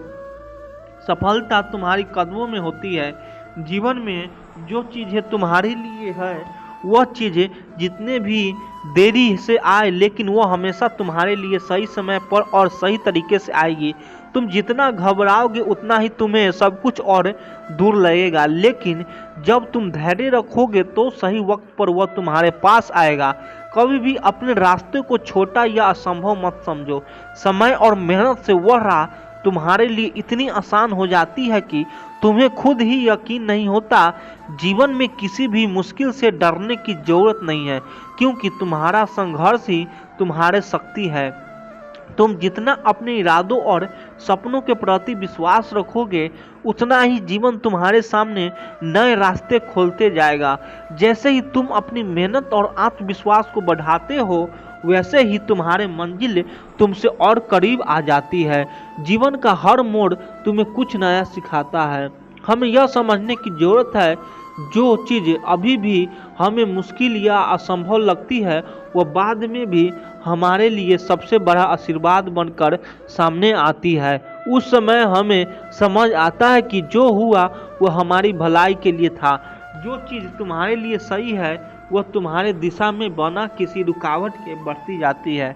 सफलता तुम्हारी कदमों में होती है। जीवन में जो चीज़ें तुम्हारे लिए है वह चीज़ जितने भी देरी से आए लेकिन वो हमेशा तुम्हारे लिए सही समय पर और सही तरीके से आएगी। तुम जितना घबराओगे उतना ही तुम्हें सब कुछ और दूर लगेगा, लेकिन जब तुम धैर्य रखोगे तो सही वक्त पर वह तुम्हारे पास आएगा। कभी भी अपने रास्ते को छोटा या असंभव मत समझो। समय और मेहनत से वह राह तुम्हारे लिए इतनी आसान हो जाती है कि तुम्हें खुद ही यकीन नहीं होता। जीवन में किसी भी मुश्किल से डरने की जरूरत नहीं है, क्योंकि तुम्हारा संघर्ष ही तुम्हारी शक्ति है। तुम जितना अपने इरादों और सपनों के प्रति विश्वास रखोगे उतना ही जीवन तुम्हारे सामने नए रास्ते खोलते जाएगा। जैसे ही तुम अपनी मेहनत और आत्मविश्वास को बढ़ाते हो वैसे ही तुम्हारे मंजिल तुमसे और करीब आ जाती है। जीवन का हर मोड़ तुम्हें कुछ नया सिखाता है। हमें यह समझने की जरूरत है जो चीज़ अभी भी हमें मुश्किल या असंभव लगती है वह बाद में भी हमारे लिए सबसे बड़ा आशीर्वाद बनकर सामने आती है। उस समय हमें समझ आता है कि जो हुआ वह हमारी भलाई के लिए था। जो चीज़ तुम्हारे लिए सही है वह तुम्हारे दिशा में बना किसी रुकावट के बढ़ती जाती है।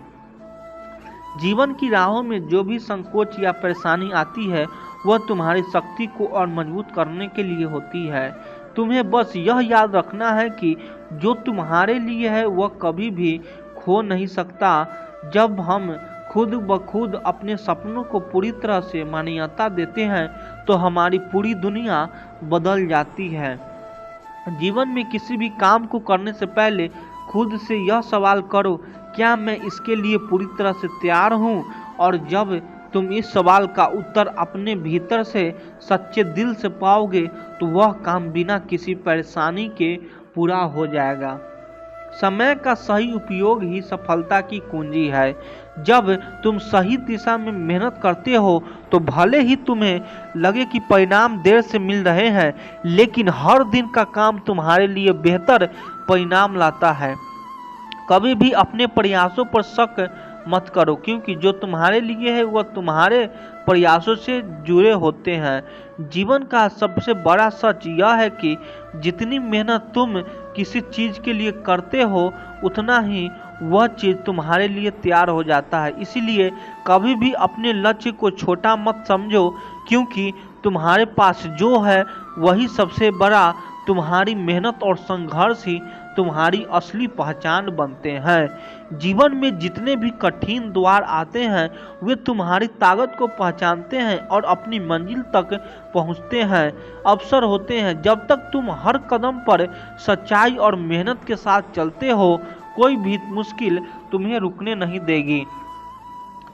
जीवन की राहों में जो भी संकोच या परेशानी आती है वह तुम्हारी शक्ति को और मजबूत करने के लिए होती है। तुम्हें बस यह याद रखना है कि जो तुम्हारे लिए है वह कभी भी खो नहीं सकता। जब हम खुद ब खुद अपने सपनों को पूरी तरह से मान्यता देते हैं तो हमारी पूरी दुनिया बदल जाती है। जीवन में किसी भी काम को करने से पहले खुद से यह सवाल करो, क्या मैं इसके लिए पूरी तरह से तैयार हूँ? और जब तुम इस सवाल का उत्तर अपने भीतर से सच्चे दिल से पाओगे तो वह काम बिना किसी परेशानी के पूरा हो जाएगा। समय का सही उपयोग ही सफलता की कुंजी है। जब तुम सही दिशा में मेहनत करते हो तो भले ही तुम्हें लगे कि परिणाम देर से मिल रहे हैं, लेकिन हर दिन का काम तुम्हारे लिए बेहतर परिणाम लाता है। कभी भी अपने प्रयासों पर शक मत करो, क्योंकि जो तुम्हारे लिए है वह तुम्हारे प्रयासों से जुड़े होते हैं। जीवन का सबसे बड़ा सच यह है कि जितनी मेहनत तुम किसी चीज़ के लिए करते हो उतना ही वह चीज़ तुम्हारे लिए तैयार हो जाता है। इसीलिए कभी भी अपने लक्ष्य को छोटा मत समझो, क्योंकि तुम्हारे पास जो है वही सबसे बड़ा। तुम्हारी मेहनत और संघर्ष ही तुम्हारी असली पहचान बनते हैं। जीवन में जितने भी कठिन द्वार आते हैं वे तुम्हारी ताकत को पहचानते हैं और अपनी मंजिल तक पहुंचते हैं। अवसर होते हैं। जब तक तुम हर कदम पर सच्चाई और मेहनत के साथ चलते हो कोई भी मुश्किल तुम्हें रुकने नहीं देगी।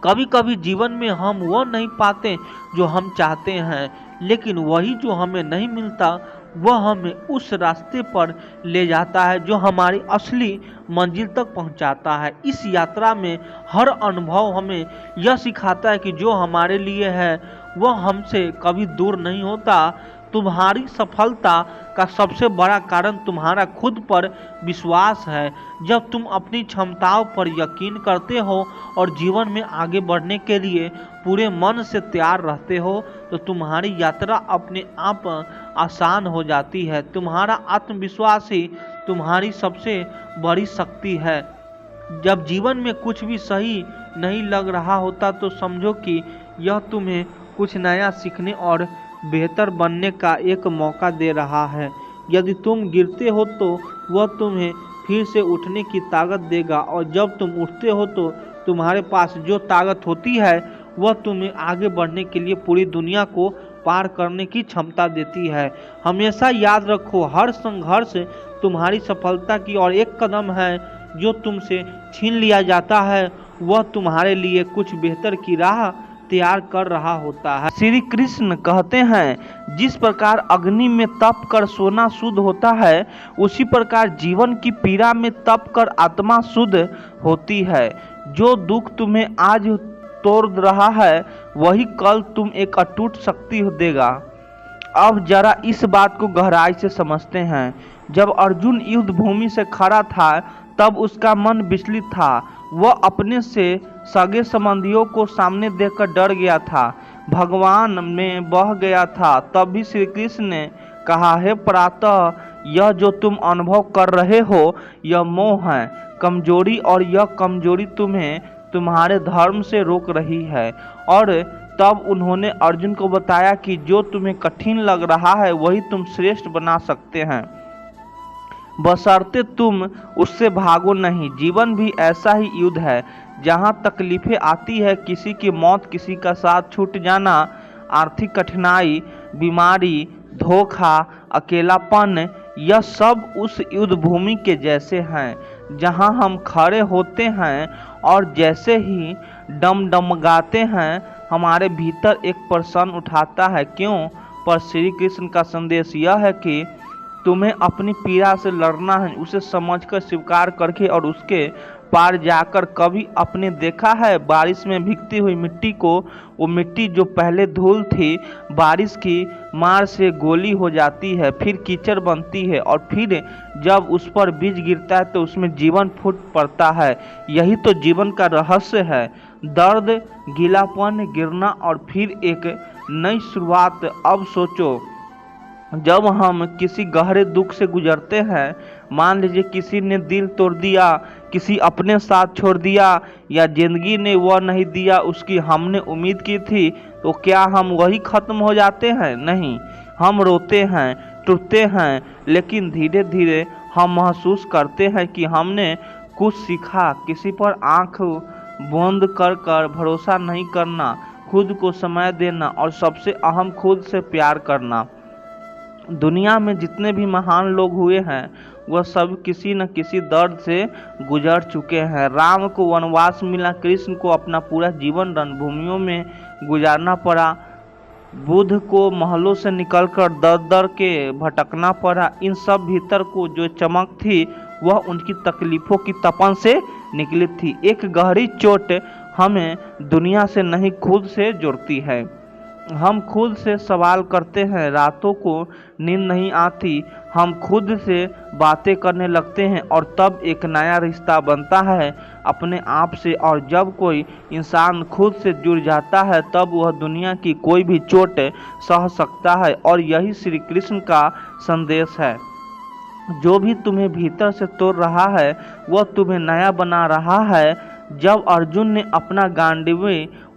कभी कभी जीवन में हम वह नहीं पाते जो हम चाहते हैं, लेकिन वही जो हमें नहीं मिलता वह हमें उस रास्ते पर ले जाता है जो हमारी असली मंजिल तक पहुंचाता है। इस यात्रा में हर अनुभव हमें यह सिखाता है कि जो हमारे लिए है वह हमसे कभी दूर नहीं होता। तुम्हारी सफलता का सबसे बड़ा कारण तुम्हारा खुद पर विश्वास है। जब तुम अपनी क्षमताओं पर यकीन करते हो और जीवन में आगे बढ़ने के लिए पूरे मन से तैयार रहते हो तो तुम्हारी यात्रा अपने आप आसान हो जाती है। तुम्हारा आत्मविश्वास ही तुम्हारी सबसे बड़ी शक्ति है। जब जीवन में कुछ भी सही नहीं लग रहा होता तो समझो कि यह तुम्हें कुछ नया सीखने और बेहतर बनने का एक मौका दे रहा है। यदि तुम गिरते हो तो वह तुम्हें फिर से उठने की ताकत देगा, और जब तुम उठते हो तो तुम्हारे पास जो ताकत होती है वह तुम्हें आगे बढ़ने के लिए पूरी दुनिया को पार करने की क्षमता देती है। हमेशा याद रखो, हर संघर्ष तुम्हारी सफलता की और एक कदम है। जो तुमसे छीन लिया जाता है वह तुम्हारे लिए कुछ बेहतर की राह तैयार कर रहा होता है। श्री कृष्ण कहते हैं, जिस प्रकार अग्नि में तप कर सोना शुद्ध होता है उसी प्रकार जीवन की पीड़ा में तप कर आत्मा शुद्ध होती है। जो दुख तुम्हें आज तोड़ रहा है वही कल तुम एक अटूट शक्ति देगा। अब जरा इस बात को गहराई से समझते हैं। जब अर्जुन युद्ध भूमि से खड़ा था तब उसका मन विचलित था। वह अपने से सगे संबंधियों को सामने देखकर डर गया था, भगवान में बह गया था। तब भी श्री कृष्ण ने कहा, हे प्रातः यह जो तुम अनुभव कर रहे हो यह मोह है, कमजोरी, और यह कमजोरी तुम्हें तुम्हारे धर्म से रोक रही है। और तब उन्होंने अर्जुन को बताया कि जो तुम्हें कठिन लग रहा है वही तुम श्रेष्ठ बना सकते हैं, बशर्ते तुम उससे भागो नहीं। जीवन भी ऐसा ही युद्ध है जहाँ तकलीफें आती है, किसी की मौत, किसी का साथ छूट जाना, आर्थिक कठिनाई, बीमारी, धोखा, अकेलापन, यह सब उस युद्ध भूमि के जैसे हैं जहाँ हम खड़े होते हैं और जैसे ही डगमगाते हैं हमारे भीतर एक प्रश्न उठाता है, क्यों? पर श्री कृष्ण का संदेश यह है कि तुम्हें अपनी पीड़ा से लड़ना है, उसे समझकर स्वीकार करके और उसके पार जाकर। कभी आपने देखा है बारिश में भीगती हुई मिट्टी को? वो मिट्टी जो पहले धूल थी बारिश की मार से गोली हो जाती है, फिर कीचड़ बनती है, और फिर जब उस पर बीज गिरता है तो उसमें जीवन फूट पड़ता है। यही तो जीवन का रहस्य है, दर्द, गीलापन, गिरना और फिर एक नई शुरुआत। अब सोचो, जब हम किसी गहरे दुख से गुजरते हैं, मान लीजिए किसी ने दिल तोड़ दिया, किसी अपने साथ छोड़ दिया, या जिंदगी ने वह नहीं दिया उसकी हमने उम्मीद की थी, तो क्या हम वही खत्म हो जाते हैं? नहीं, हम रोते हैं, टूटते हैं, लेकिन धीरे धीरे हम महसूस करते हैं कि हमने कुछ सीखा। किसी पर आंख बंद कर कर भरोसा नहीं करना, खुद को समय देना, और सबसे अहम खुद से प्यार करना। दुनिया में जितने भी महान लोग हुए हैं वह सब किसी न किसी दर्द से गुजर चुके हैं। राम को वनवास मिला, कृष्ण को अपना पूरा जीवन रणभूमियों में गुजारना पड़ा, बुद्ध को महलों से निकलकर दर दर के भटकना पड़ा। इन सब भीतर को जो चमक थी वह उनकी तकलीफों की तपन से निकली थी। एक गहरी चोट हमें दुनिया से नहीं खुद से जोड़ती है। हम खुद से सवाल करते हैं, रातों को नींद नहीं आती, हम खुद से बातें करने लगते हैं, और तब एक नया रिश्ता बनता है अपने आप से। और जब कोई इंसान खुद से जुड़ जाता है तब वह दुनिया की कोई भी चोट सह सकता है। और यही श्री कृष्ण का संदेश है, जो भी तुम्हें भीतर से तोड़ रहा है वह तुम्हें नया बना रहा है। जब अर्जुन ने अपना गांडीव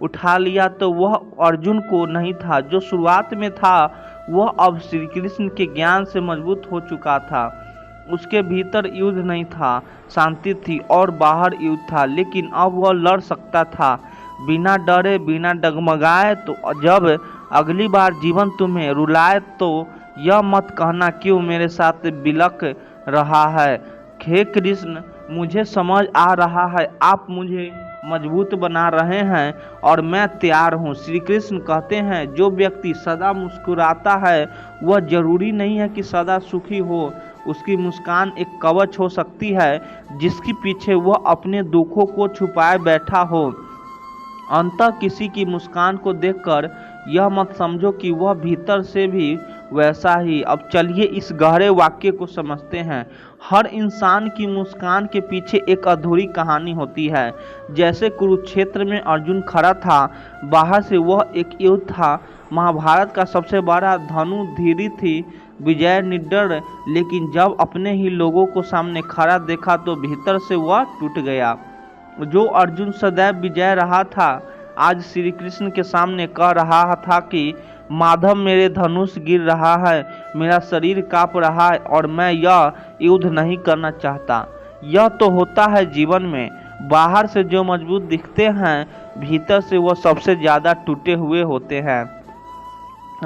उठा लिया तो वह अर्जुन को नहीं था जो शुरुआत में था, वह अब श्री कृष्ण के ज्ञान से मजबूत हो चुका था। उसके भीतर युद्ध नहीं था, शांति थी, और बाहर युद्ध था, लेकिन अब वह लड़ सकता था बिना डरे, बिना डगमगाए। तो जब अगली बार जीवन तुम्हें रुलाए तो यह मत कहना, क्यों मेरे साथ बिलख रहा है। हे कृष्ण, मुझे समझ आ रहा है आप मुझे मजबूत बना रहे हैं और मैं तैयार हूँ। श्री कृष्ण कहते हैं, जो व्यक्ति सदा मुस्कुराता है वह जरूरी नहीं है कि सदा सुखी हो। उसकी मुस्कान एक कवच हो सकती है जिसके पीछे वह अपने दुखों को छुपाए बैठा हो। अंततः किसी की मुस्कान को देखकर यह मत समझो कि वह भीतर से भी वैसा ही। अब चलिए इस गहरे वाक्य को समझते हैं। हर इंसान की मुस्कान के पीछे एक अधूरी कहानी होती है। जैसे कुरुक्षेत्र में अर्जुन खड़ा था, बाहर से वह एक युद्ध था, महाभारत का सबसे बड़ा धनु धीरी थी, विजय निडर, लेकिन जब अपने ही लोगों को सामने खड़ा देखा तो भीतर से वह टूट गया। जो अर्जुन सदैव विजय रहा था आज श्री कृष्ण के सामने कह रहा था कि माधव मेरे धनुष गिर रहा है, मेरा शरीर कांप रहा है और मैं यह युद्ध नहीं करना चाहता। यह तो होता है जीवन में, बाहर से जो मजबूत दिखते हैं भीतर से वह सबसे ज़्यादा टूटे हुए होते हैं।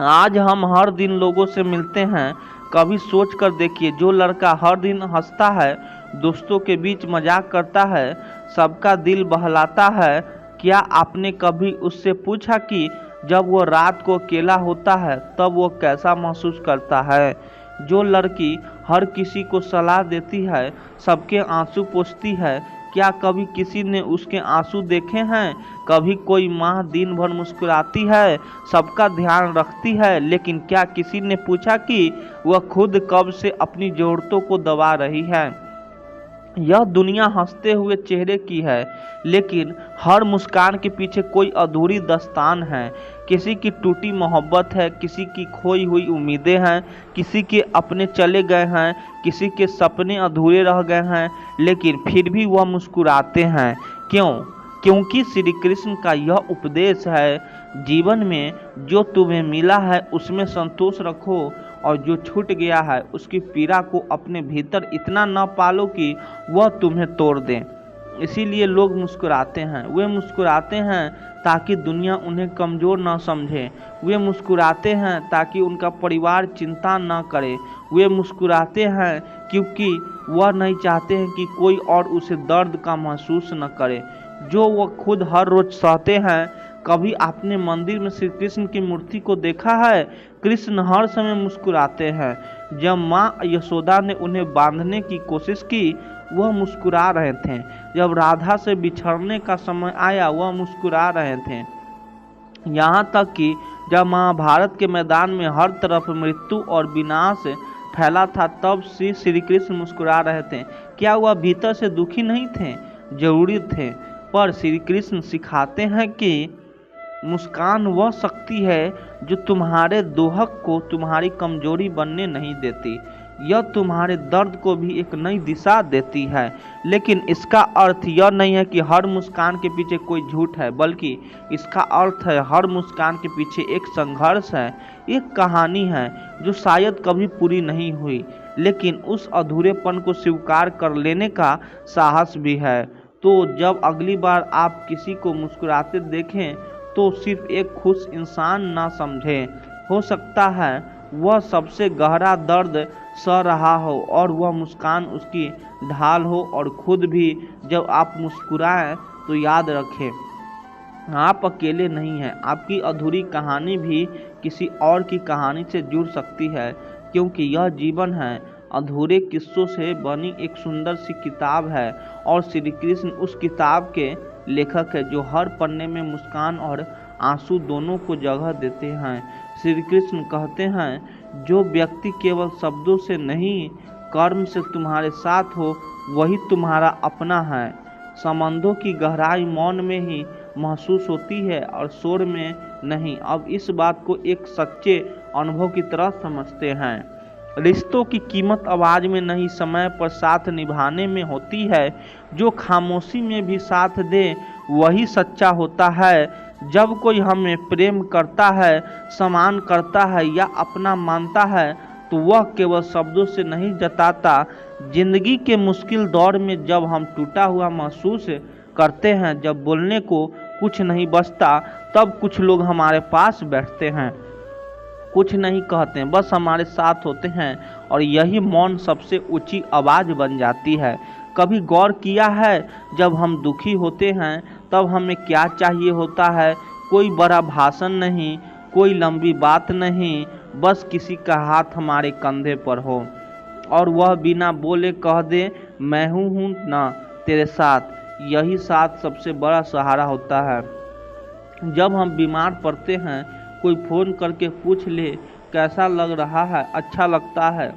आज हम हर दिन लोगों से मिलते हैं, कभी सोच कर देखिए, जो लड़का हर दिन हंसता है, दोस्तों के बीच मजाक करता है, सबका दिल बहलाता है, क्या आपने कभी उससे पूछा कि जब वो रात को अकेला होता है तब वो कैसा महसूस करता है? जो लड़की हर किसी को सलाह देती है, सबके आंसू पोंछती है, क्या कभी किसी ने उसके आंसू देखे हैं? कभी कोई माँ दिन भर मुस्कुराती है, सबका ध्यान रखती है, लेकिन क्या किसी ने पूछा कि वह खुद कब से अपनी ज़रूरतों को दबा रही है? यह दुनिया हंसते हुए चेहरे की है, लेकिन हर मुस्कान के पीछे कोई अधूरी दास्तान है। किसी की टूटी मोहब्बत है, किसी की खोई हुई उम्मीदें हैं, किसी के अपने चले गए हैं, किसी के सपने अधूरे रह गए हैं, लेकिन फिर भी वह मुस्कुराते हैं। क्यों? क्योंकि श्री कृष्ण का यह उपदेश है, जीवन में जो तुम्हें मिला है उसमें संतोष रखो, और जो छूट गया है उसकी पीड़ा को अपने भीतर इतना न पालो कि वह तुम्हें तोड़ दें। इसीलिए लोग मुस्कुराते हैं। वे मुस्कुराते हैं ताकि दुनिया उन्हें कमज़ोर न समझे। वे मुस्कुराते हैं ताकि उनका परिवार चिंता न करे। वे मुस्कुराते हैं क्योंकि वह नहीं चाहते हैं कि कोई और उसे दर्द का महसूस न करे जो वह खुद हर रोज़ सहते हैं। कभी आपने मंदिर में श्री कृष्ण की मूर्ति को देखा है? कृष्ण हर समय मुस्कुराते हैं। जब माँ यशोदा ने उन्हें बांधने की कोशिश की, वह मुस्कुरा रहे थे। जब राधा से बिछड़ने का समय आया, वह मुस्कुरा रहे थे। यहाँ तक कि जब महाभारत के मैदान में हर तरफ मृत्यु और विनाश फैला था, तब श्री कृष्ण मुस्कुरा रहे थे। क्या वह भीतर से दुखी नहीं थे? जरूरी थे। पर श्री कृष्ण सिखाते हैं कि मुस्कान वह शक्ति है जो तुम्हारे दोहक को तुम्हारी कमजोरी बनने नहीं देती। यह तुम्हारे दर्द को भी एक नई दिशा देती है। लेकिन इसका अर्थ यह नहीं है कि हर मुस्कान के पीछे कोई झूठ है, बल्कि इसका अर्थ है हर मुस्कान के पीछे एक संघर्ष है, एक कहानी है जो शायद कभी पूरी नहीं हुई, लेकिन उस अधूरेपन को स्वीकार कर लेने का साहस भी है। तो जब अगली बार आप किसी को मुस्कुराते देखें तो सिर्फ एक खुश इंसान ना समझें। हो सकता है वह सबसे गहरा दर्द सह रहा हो और वह मुस्कान उसकी ढाल हो। और खुद भी जब आप मुस्कुराएं तो याद रखें, आप अकेले नहीं हैं। आपकी अधूरी कहानी भी किसी और की कहानी से जुड़ सकती है, क्योंकि यह जीवन है अधूरे किस्सों से बनी एक सुंदर सी किताब है। और श्री कृष्ण उस किताब के लेखक है जो हर पन्ने में मुस्कान और आंसू दोनों को जगह देते हैं। श्री कृष्ण कहते हैं, जो व्यक्ति केवल शब्दों से नहीं कर्म से तुम्हारे साथ हो, वही तुम्हारा अपना है। संबंधों की गहराई मौन में ही महसूस होती है और शोर में नहीं। अब इस बात को एक सच्चे अनुभव की तरह समझते हैं। रिश्तों की कीमत आवाज़ में नहीं, समय पर साथ निभाने में होती है। जो खामोशी में भी साथ दे वही सच्चा होता है। जब कोई हमें प्रेम करता है, सम्मान करता है या अपना मानता है, तो वह केवल शब्दों से नहीं जताता। जिंदगी के मुश्किल दौर में जब हम टूटा हुआ महसूस करते हैं, जब बोलने को कुछ नहीं बचता, तब कुछ लोग हमारे पास बैठते हैं, कुछ नहीं कहते, बस हमारे साथ होते हैं। और यही मौन सबसे ऊंची आवाज़ बन जाती है। कभी गौर किया है, जब हम दुखी होते हैं तब हमें क्या चाहिए होता है? कोई बड़ा भाषण नहीं, कोई लंबी बात नहीं, बस किसी का हाथ हमारे कंधे पर हो और वह बिना बोले कह दे, मैं हूँ ना तेरे साथ। यही साथ सबसे बड़ा सहारा होता है। जब हम बीमार पड़ते हैं, कोई फ़ोन करके पूछ ले कैसा लग रहा है, अच्छा लगता है।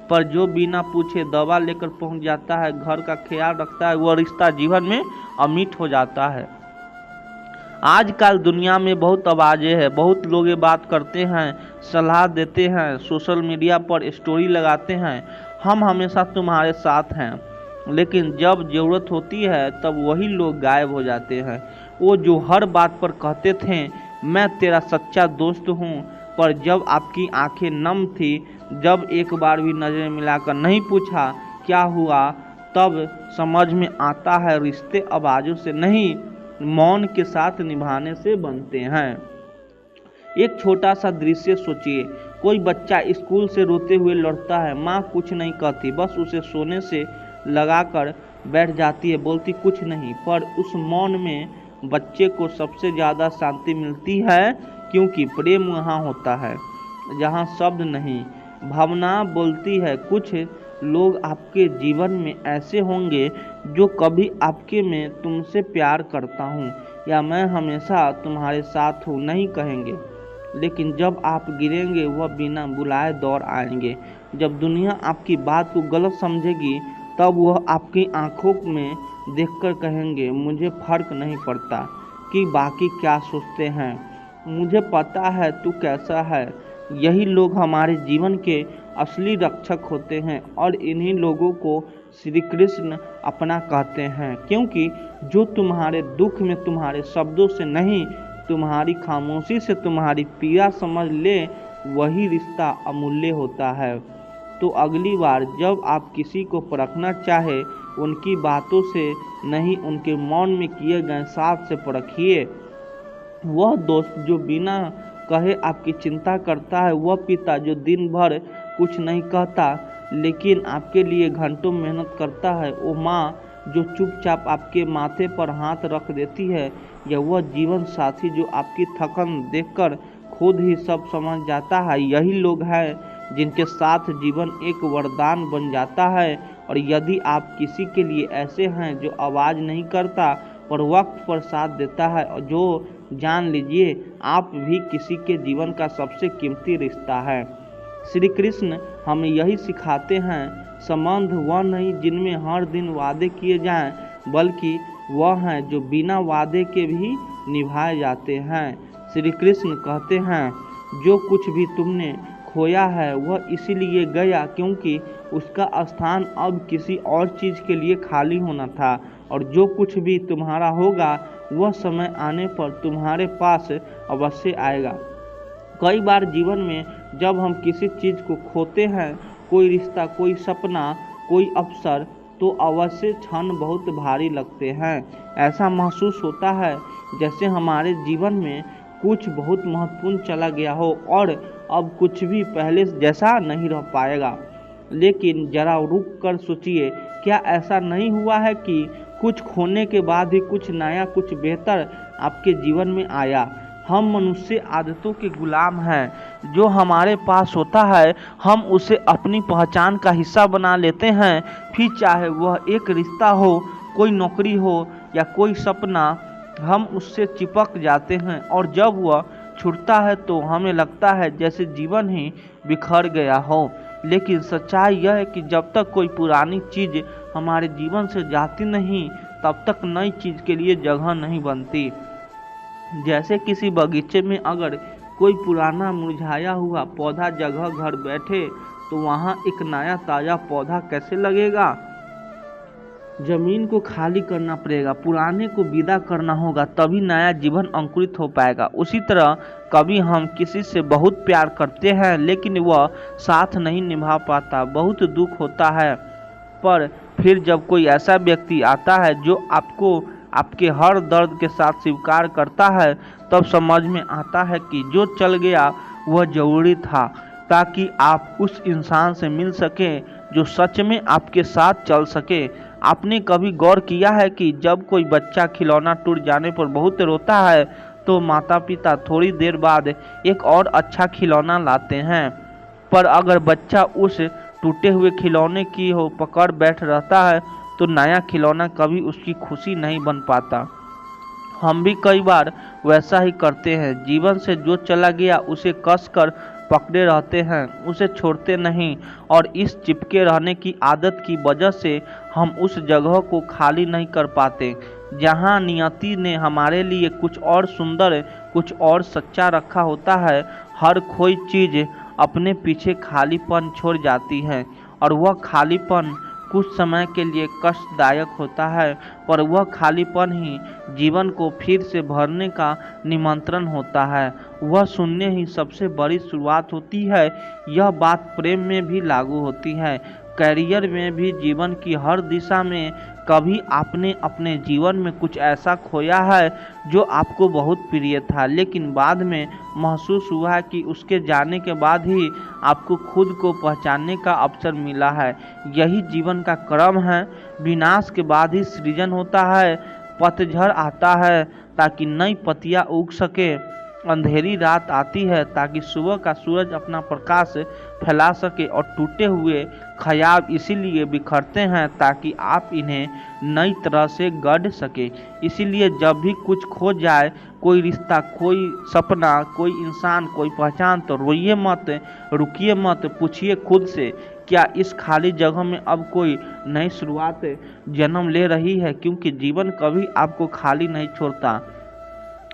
पर जो बिना पूछे दवा लेकर पहुंच जाता है, घर का ख्याल रखता है, वह रिश्ता जीवन में अमिट हो जाता है। आजकल दुनिया में बहुत आवाज़ें हैं, बहुत लोग ये बात करते हैं, सलाह देते हैं, सोशल मीडिया पर स्टोरी लगाते हैं, हम हमेशा तुम्हारे साथ हैं। लेकिन जब ज़रूरत होती है तब वही लोग गायब हो जाते हैं। वो जो हर बात पर कहते थे, मैं तेरा सच्चा दोस्त हूँ, पर जब आपकी आंखें नम थी, जब एक बार भी नज़रें मिलाकर नहीं पूछा क्या हुआ, तब समझ में आता है रिश्ते आवाज़ों से नहीं, मौन के साथ निभाने से बनते हैं। एक छोटा सा दृश्य सोचिए, कोई बच्चा स्कूल से रोते हुए लौटता है, माँ कुछ नहीं कहती, बस उसे सोने से लगाकर बैठ जाती है, बोलती कुछ नहीं। पर उस मौन में बच्चे को सबसे ज़्यादा शांति मिलती है, क्योंकि प्रेम वहाँ होता है जहाँ शब्द नहीं, भावना बोलती है। कुछ लोग आपके जीवन में ऐसे होंगे जो कभी आपके में तुमसे प्यार करता हूँ या मैं हमेशा तुम्हारे साथ हूँ नहीं कहेंगे, लेकिन जब आप गिरेंगे वह बिना बुलाए दौड़ आएंगे। जब दुनिया आपकी बात को गलत समझेगी, तब वह आपकी आंखों में देखकर कहेंगे, मुझे फर्क नहीं पड़ता कि बाकी क्या सोचते हैं, मुझे पता है तू कैसा है। यही लोग हमारे जीवन के असली रक्षक होते हैं और इन्हीं लोगों को श्री कृष्ण अपना कहते हैं, क्योंकि जो तुम्हारे दुख में तुम्हारे शब्दों से नहीं, तुम्हारी खामोशी से तुम्हारी पीड़ा समझ ले, वही रिश्ता अमूल्य होता है। तो अगली बार जब आप किसी को परखना चाहे, उनकी बातों से नहीं, उनके मौन में किए गए साथ से परखिए। वह दोस्त जो बिना कहे आपकी चिंता करता है, वह पिता जो दिन भर कुछ नहीं कहता लेकिन आपके लिए घंटों मेहनत करता है, वो माँ जो चुपचाप आपके माथे पर हाथ रख देती है, या वह जीवन साथी जो आपकी थकन देखकर खुद ही सब समझ जाता है, यही लोग हैं जिनके साथ जीवन एक वरदान बन जाता है। और यदि आप किसी के लिए ऐसे हैं जो आवाज़ नहीं करता पर वक्त पर साथ देता है, और जो जान लीजिए आप भी किसी के जीवन का सबसे कीमती रिश्ता है। श्री कृष्ण हमें यही सिखाते हैं, संबंध वह नहीं जिनमें हर दिन वादे किए जाएं, बल्कि वह हैं जो बिना वादे के भी निभाए जाते हैं। श्री कृष्ण कहते हैं, जो कुछ भी तुमने खोया है वह इसीलिए गया क्योंकि उसका स्थान अब किसी और चीज़ के लिए खाली होना था, और जो कुछ भी तुम्हारा होगा वह समय आने पर तुम्हारे पास अवश्य आएगा। कई बार जीवन में जब हम किसी चीज़ को खोते हैं, कोई रिश्ता, कोई सपना, कोई अवसर, तो अवश्य क्षण बहुत भारी लगते हैं। ऐसा महसूस होता है जैसे हमारे जीवन में कुछ बहुत महत्वपूर्ण चला गया हो और अब कुछ भी पहले जैसा नहीं रह पाएगा। लेकिन जरा रुक कर सोचिए, क्या ऐसा नहीं हुआ है कि कुछ खोने के बाद ही कुछ नया, कुछ बेहतर आपके जीवन में आया? हम मनुष्य आदतों के गुलाम हैं। जो हमारे पास होता है हम उसे अपनी पहचान का हिस्सा बना लेते हैं, फिर चाहे वह एक रिश्ता हो, कोई नौकरी हो या कोई सपना, हम उससे चिपक जाते हैं और जब वह छूटता है तो हमें लगता है जैसे जीवन ही बिखर गया हो। लेकिन सच्चाई यह है कि जब तक कोई पुरानी चीज़ हमारे जीवन से जाती नहीं, तब तक नई चीज़ के लिए जगह नहीं बनती। जैसे किसी बगीचे में अगर कोई पुराना मुरझाया हुआ पौधा जगह घर बैठे, तो वहाँ एक नया ताज़ा पौधा कैसे लगेगा? जमीन को खाली करना पड़ेगा, पुराने को विदा करना होगा, तभी नया जीवन अंकुरित हो पाएगा। उसी तरह कभी हम किसी से बहुत प्यार करते हैं लेकिन वह साथ नहीं निभा पाता, बहुत दुख होता है। पर फिर जब कोई ऐसा व्यक्ति आता है जो आपको आपके हर दर्द के साथ स्वीकार करता है, तब समझ में आता है कि जो चल गया वह जरूरी था, ताकि आप उस इंसान से मिल सकें जो सच में आपके साथ चल सके। आपने कभी गौर किया है कि जब कोई बच्चा खिलौना टूट जाने पर बहुत रोता है, तो माता पिता थोड़ी देर बाद एक और अच्छा खिलौना लाते हैं, पर अगर बच्चा उस टूटे हुए खिलौने की पकड़ बैठ रहता है तो नया खिलौना कभी उसकी खुशी नहीं बन पाता। हम भी कई बार वैसा ही करते हैं। जीवन से जो चला गया उसे कस कर पकड़े रहते हैं, उसे छोड़ते नहीं, और इस चिपके रहने की आदत की वजह से हम उस जगह को खाली नहीं कर पाते जहां नियति ने हमारे लिए कुछ और सुंदर, कुछ और सच्चा रखा होता है। हर खोई चीज़ अपने पीछे खालीपन छोड़ जाती है, और वह खालीपन कुछ समय के लिए कष्टदायक होता है, पर वह खालीपन ही जीवन को फिर से भरने का निमंत्रण होता है। वह शून्य ही सबसे बड़ी शुरुआत होती है। यह बात प्रेम में भी लागू होती है, करियर में भी, जीवन की हर दिशा में। कभी आपने अपने जीवन में कुछ ऐसा खोया है जो आपको बहुत प्रिय था, लेकिन बाद में महसूस हुआ है कि उसके जाने के बाद ही आपको खुद को पहचानने का अवसर मिला है। यही जीवन का क्रम है। विनाश के बाद ही सृजन होता है, पतझड़ आता है ताकि नई पत्तियां उग सके, अंधेरी रात आती है ताकि सुबह का सूरज अपना प्रकाश फैला सके, और टूटे हुए ख्याल इसीलिए बिखरते हैं ताकि आप इन्हें नई तरह से गढ़ सके। इसीलिए जब भी कुछ खो जाए, कोई रिश्ता, कोई सपना, कोई इंसान, कोई पहचान, तो रोइए मत, रुकिए मत, पूछिए खुद से, क्या इस खाली जगह में अब कोई नई शुरुआत जन्म ले रही है? क्योंकि जीवन कभी आपको खाली नहीं छोड़ता।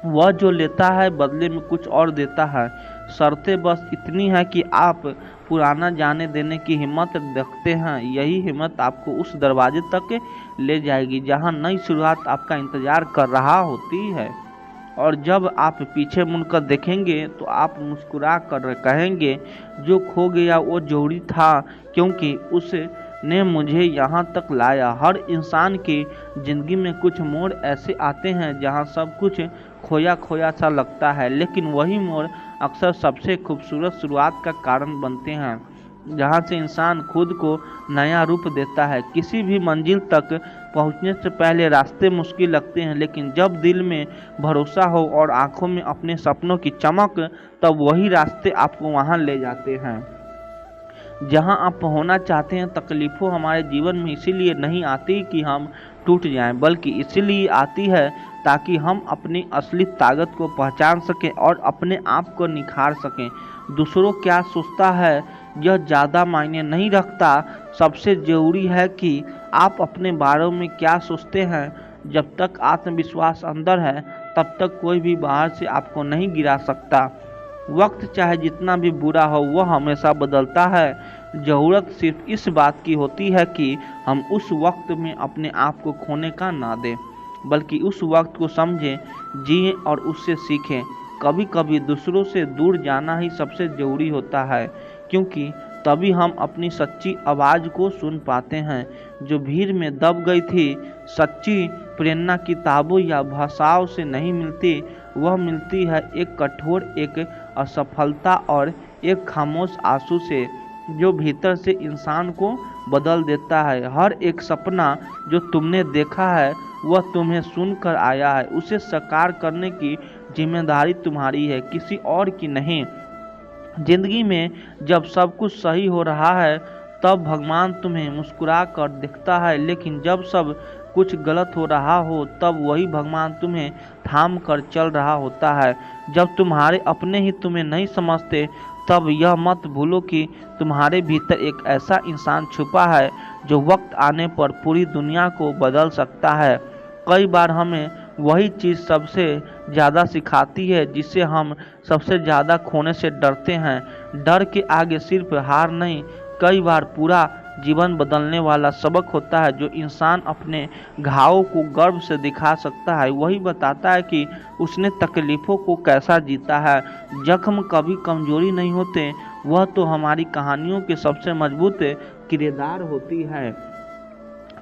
वह जो लेता है बदले में कुछ और देता है। शर्तें बस इतनी है कि आप पुराना जाने देने की हिम्मत रखते हैं। यही हिम्मत आपको उस दरवाजे तक ले जाएगी जहां नई शुरुआत आपका इंतजार कर रहा होती है। और जब आप पीछे मुड़कर देखेंगे तो आप मुस्कुरा कर कहेंगे, जो खो गया वो जरूरी था, क्योंकि उसने मुझे यहाँ तक लाया। हर इंसान की ज़िंदगी में कुछ मोड़ ऐसे आते हैं जहाँ सब कुछ खोया खोया सा लगता है, लेकिन वही मोड़ अक्सर सबसे खूबसूरत शुरुआत का कारण बनते हैं, जहाँ से इंसान खुद को नया रूप देता है। किसी भी मंजिल तक पहुँचने से पहले रास्ते मुश्किल लगते हैं, लेकिन जब दिल में भरोसा हो और आंखों में अपने सपनों की चमक, तब वही रास्ते आपको वहाँ ले जाते हैं जहाँ आप होना चाहते हैं। तकलीफ़ों हमारे जीवन में इसीलिए नहीं आती कि हम टूट जाएं, बल्कि इसलिए आती है ताकि हम अपनी असली ताकत को पहचान सकें और अपने आप को निखार सकें। दूसरों क्या सोचता है यह ज़्यादा मायने नहीं रखता, सबसे ज़रूरी है कि आप अपने बारे में क्या सोचते हैं। जब तक आत्मविश्वास अंदर है तब तक कोई भी बाहर से आपको नहीं गिरा सकता। वक्त चाहे जितना भी बुरा हो वह हमेशा बदलता है। ज़रूरत सिर्फ इस बात की होती है कि हम उस वक्त में अपने आप को खोने का ना दें, बल्कि उस वक्त को समझें, जिएं और उससे सीखें। कभी कभी दूसरों से दूर जाना ही सबसे ज़रूरी होता है, क्योंकि तभी हम अपनी सच्ची आवाज़ को सुन पाते हैं जो भीड़ में दब गई थी। सच्ची प्रेरणा किताबों या भाषाओं से नहीं मिलती, वह मिलती है एक कठोर, एक असफलता और एक खामोश आंसू से, जो भीतर से इंसान को बदल देता है। हर एक सपना जो तुमने देखा है वह तुम्हें सुनकर आया है। उसे साकार करने की जिम्मेदारी तुम्हारी है, किसी और की नहीं। जिंदगी में जब सब कुछ सही हो रहा है तब भगवान तुम्हें मुस्कुरा कर दिखता है, लेकिन जब सब कुछ गलत हो रहा हो तब वही भगवान तुम्हें थाम कर चल रहा होता है। जब तुम्हारे अपने ही तुम्हें नहीं समझते तब यह मत भूलो कि तुम्हारे भीतर एक ऐसा इंसान छुपा है जो वक्त आने पर पूरी दुनिया को बदल सकता है। कई बार हमें वही चीज़ सबसे ज़्यादा सिखाती है जिसे हम सबसे ज़्यादा खोने से डरते हैं। डर के आगे सिर्फ हार नहीं, कई बार पूरा जीवन बदलने वाला सबक होता है। जो इंसान अपने घावों को गर्व से दिखा सकता है वही बताता है कि उसने तकलीफ़ों को कैसा जीता है। जख्म कभी कमजोरी नहीं होते, वह तो हमारी कहानियों के सबसे मजबूत किरदार होती है।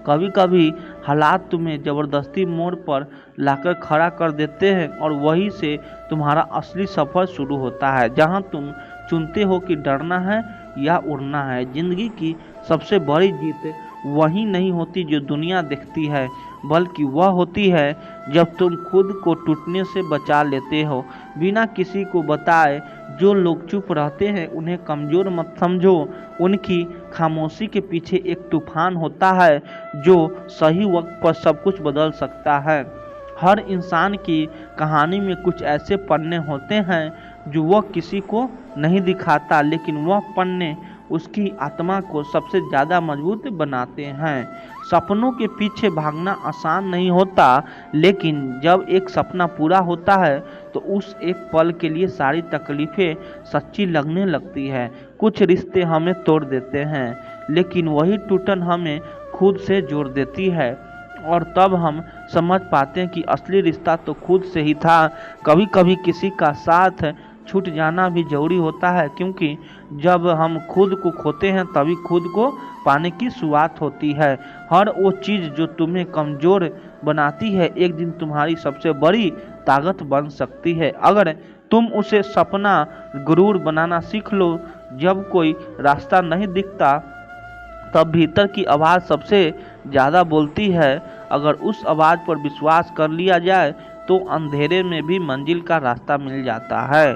कभी कभी हालात तुम्हें ज़बरदस्ती मोड़ पर लाकर खड़ा कर देते हैं और वहीं से तुम्हारा असली सफ़र शुरू होता है, जहां तुम चुनते हो कि डरना है या उड़ना है। ज़िंदगी की सबसे बड़ी जीत वही नहीं होती जो दुनिया देखती है, बल्कि वह होती है जब तुम खुद को टूटने से बचा लेते हो बिना किसी को बताए। जो लोग चुप रहते हैं उन्हें कमज़ोर मत समझो, उनकी खामोशी के पीछे एक तूफान होता है जो सही वक्त पर सब कुछ बदल सकता है। हर इंसान की कहानी में कुछ ऐसे पन्ने होते हैं जो वह किसी को नहीं दिखाता, लेकिन वह पन्ने उसकी आत्मा को सबसे ज़्यादा मजबूत बनाते हैं। सपनों के पीछे भागना आसान नहीं होता, लेकिन जब एक सपना पूरा होता है तो उस एक पल के लिए सारी तकलीफ़ें सच्ची लगने लगती है। कुछ रिश्ते हमें तोड़ देते हैं, लेकिन वही टूटन हमें खुद से जोड़ देती है, और तब हम समझ पाते हैं कि असली रिश्ता तो खुद से ही था। कभी कभी किसी का साथ छूट जाना भी जरूरी होता है, क्योंकि जब हम खुद को खोते हैं तभी खुद को पाने की शुरुआत होती है। हर वो चीज़ जो तुम्हें कमज़ोर बनाती है एक दिन तुम्हारी सबसे बड़ी ताकत बन सकती है, अगर तुम उसे सपना गुरूर बनाना सीख लो। जब कोई रास्ता नहीं दिखता तब भीतर की आवाज़ सबसे ज़्यादा बोलती है। अगर उस आवाज़ पर विश्वास कर लिया जाए तो अंधेरे में भी मंजिल का रास्ता मिल जाता है।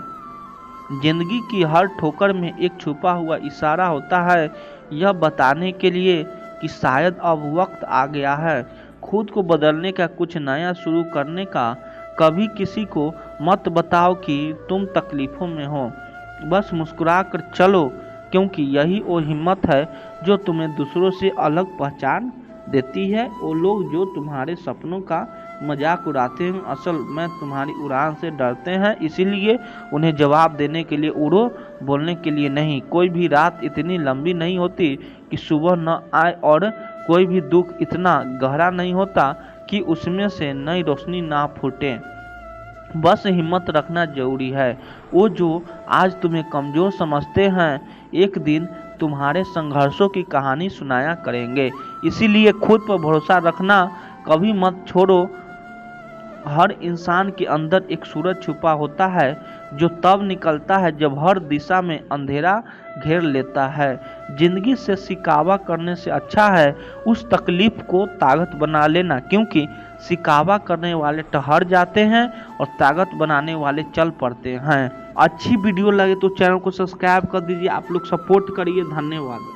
जिंदगी की हर ठोकर में एक छुपा हुआ इशारा होता है, यह बताने के लिए कि शायद अब वक्त आ गया है खुद को बदलने का, कुछ नया शुरू करने का। कभी किसी को मत बताओ कि तुम तकलीफ़ों में हो, बस मुस्कुरा कर चलो, क्योंकि यही वो हिम्मत है जो तुम्हें दूसरों से अलग पहचान देती है। वो लोग जो तुम्हारे सपनों का मजाक उड़ाते हैं, असल में तुम्हारी उड़ान से डरते हैं, इसीलिए उन्हें जवाब देने के लिए उड़ो, बोलने के लिए नहीं। कोई भी रात इतनी लंबी नहीं होती कि सुबह न आए और कोई भी दुख इतना गहरा नहीं होता कि उसमें से नई रोशनी ना फूटे। बस हिम्मत रखना जरूरी है। वो जो आज तुम्हें कमज़ोर समझते हैं, एक दिन तुम्हारे संघर्षों की कहानी सुनाया करेंगे। इसीलिए खुद पर भरोसा रखना कभी मत छोड़ो। हर इंसान के अंदर एक सूरज छुपा होता है जो तब निकलता है जब हर दिशा में अंधेरा घेर लेता है। जिंदगी से शिकावा करने से अच्छा है उस तकलीफ को ताकत बना लेना, क्योंकि शिकावा करने वाले ठहर जाते हैं और ताकत बनाने वाले चल पड़ते हैं। अच्छी वीडियो लगे तो चैनल को सब्सक्राइब कर दीजिए। आप लोग सपोर्ट करिए। धन्यवाद।